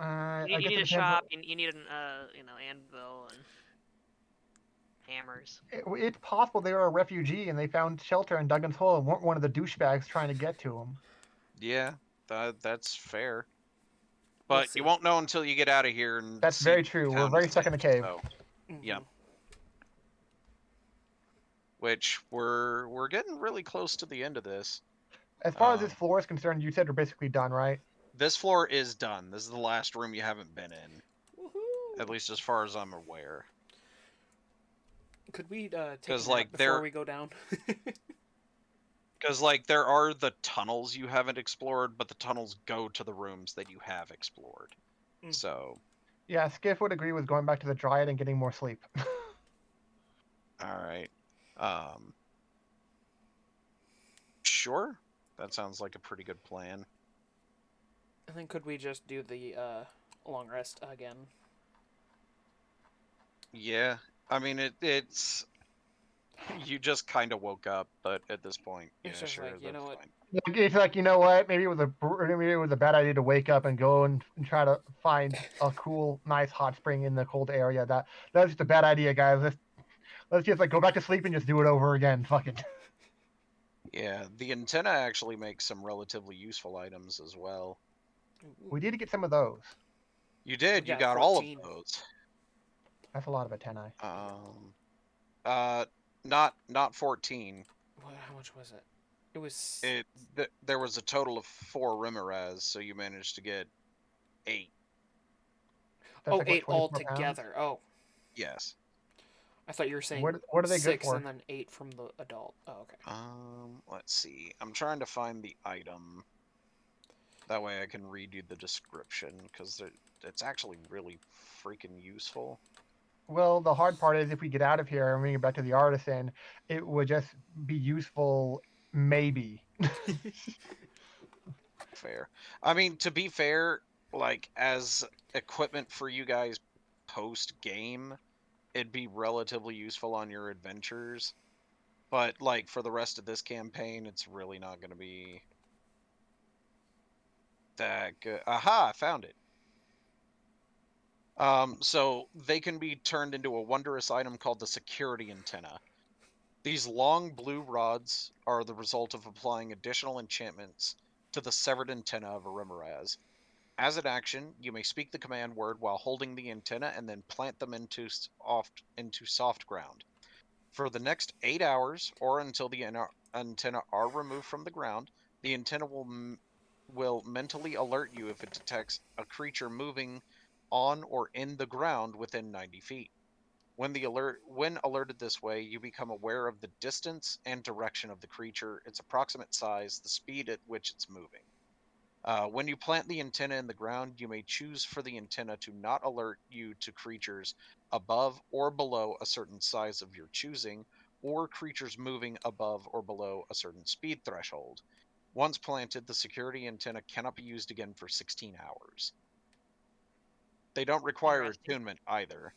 You need a shop. You need an anvil and hammers. It's possible they were a refugee and they found shelter in Duggan's Hole and weren't one of the douchebags trying to get to them. Yeah, that's fair. We'll But see. you won't know until you get out of here and That's see very the true. We're town very is stuck in the like, cave. So, Mhm. yep. Which we're getting really close to the end of this. As far as this floor is concerned, you said we're basically done, right? This floor is done. This is the last room you haven't been in, Woohoo! at least as far as I'm aware. Could we take a 'Cause, nap like, before we go down? Because, like, there are the tunnels you haven't explored, but the tunnels go to the rooms that you have explored. Mm. So, Yeah, Skiff would agree with going back to the Dryad and getting more sleep. alright. Sure. That sounds like a pretty good plan. And then could we just do the long rest again? Yeah. I mean, it's... You just kind of woke up, but at this point, yeah, It's just sure, like, you know that's what? fine. It's like, you know what? Maybe it was a bad idea to wake up and go and try to find a cool, nice hot spring in the cold area. That's just a bad idea, guys. Let's just like go back to sleep and just do it over again. Fuck it. Yeah, the antenna actually makes some relatively useful items as well. We need to get some of those. You did. We You got got all of 14. those. That's a lot of antennae. Not 14. How much was it? It was. There was a total of 4 Remoraz, so you managed to get 8. That's Like, 8 all 24 pounds? together. Oh, Yes. I thought you were saying What are they good 6 for? and then 8 from the adult. Oh, okay. Let's see. I'm trying to find the item. That way I can read you the description, because it's actually really freaking useful. Well, the hard part is if we get out of here and we get back to the artisan, it would just be useful, maybe. Fair. I mean, to be fair, like, as equipment for you guys post-game, it'd be relatively useful on your adventures. But, like, for the rest of this campaign, it's really not going to be that good. Aha, I found it. So they can be turned into a wondrous item called the security antenna. These long blue rods are the result of applying additional enchantments to the severed antenna of a Remoraz. As an action, you may speak the command word while holding the antenna and then plant them into soft ground. For the next 8 hours, or until the antenna are removed from the ground, the antenna will mentally alert you if it detects a creature moving on or in the ground within 90 feet. When alerted this way, you become aware of the distance and direction of the creature, its approximate size, the speed at which it's moving. When you plant the antenna in the ground, you may choose for the antenna to not alert you to creatures above or below a certain size of your choosing, or creatures moving above or below a certain speed threshold. Once planted, the security antenna cannot be used again for 16 hours. They don't require Interesting. attunement either.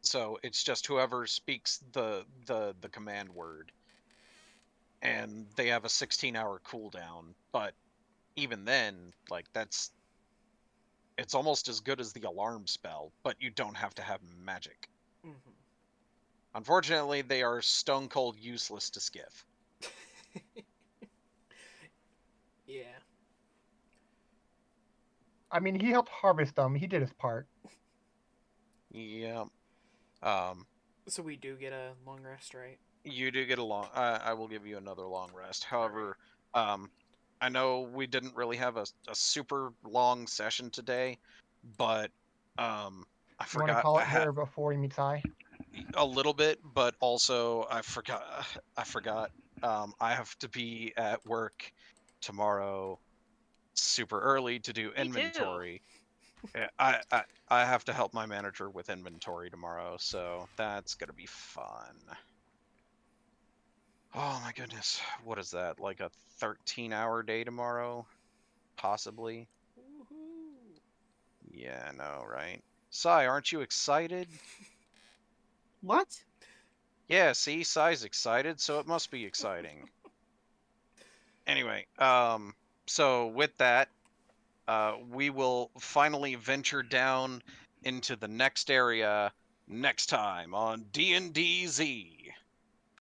So it's just whoever speaks the command word, and they have a 16-hour cooldown. But even then, like it's almost as good as the alarm spell, but you don't have to have magic. Mm-hmm. Unfortunately, they are stone cold useless to Skiff. Yeah. I mean, he helped harvest them. He did his part. Yeah. Um, So we do get a long rest, right? you do get a long. I will give you another long rest. However, I know we didn't really have a super long session today, but I You want to forgot call it here before you meet Sai? a little bit, but also I forgot. I forgot. I have to be at work tomorrow super early to do Me too. inventory. Yeah, I have to help my manager with inventory tomorrow, so that's gonna be fun. Oh my goodness, what is that? Like a 13-hour day tomorrow? Possibly. Woohoo! Yeah, I know, right? Sai, aren't you excited? What? Yeah, see, Sai's excited, so it must be exciting. Anyway, so with that, we will finally venture down into the next area next time on D&D Z.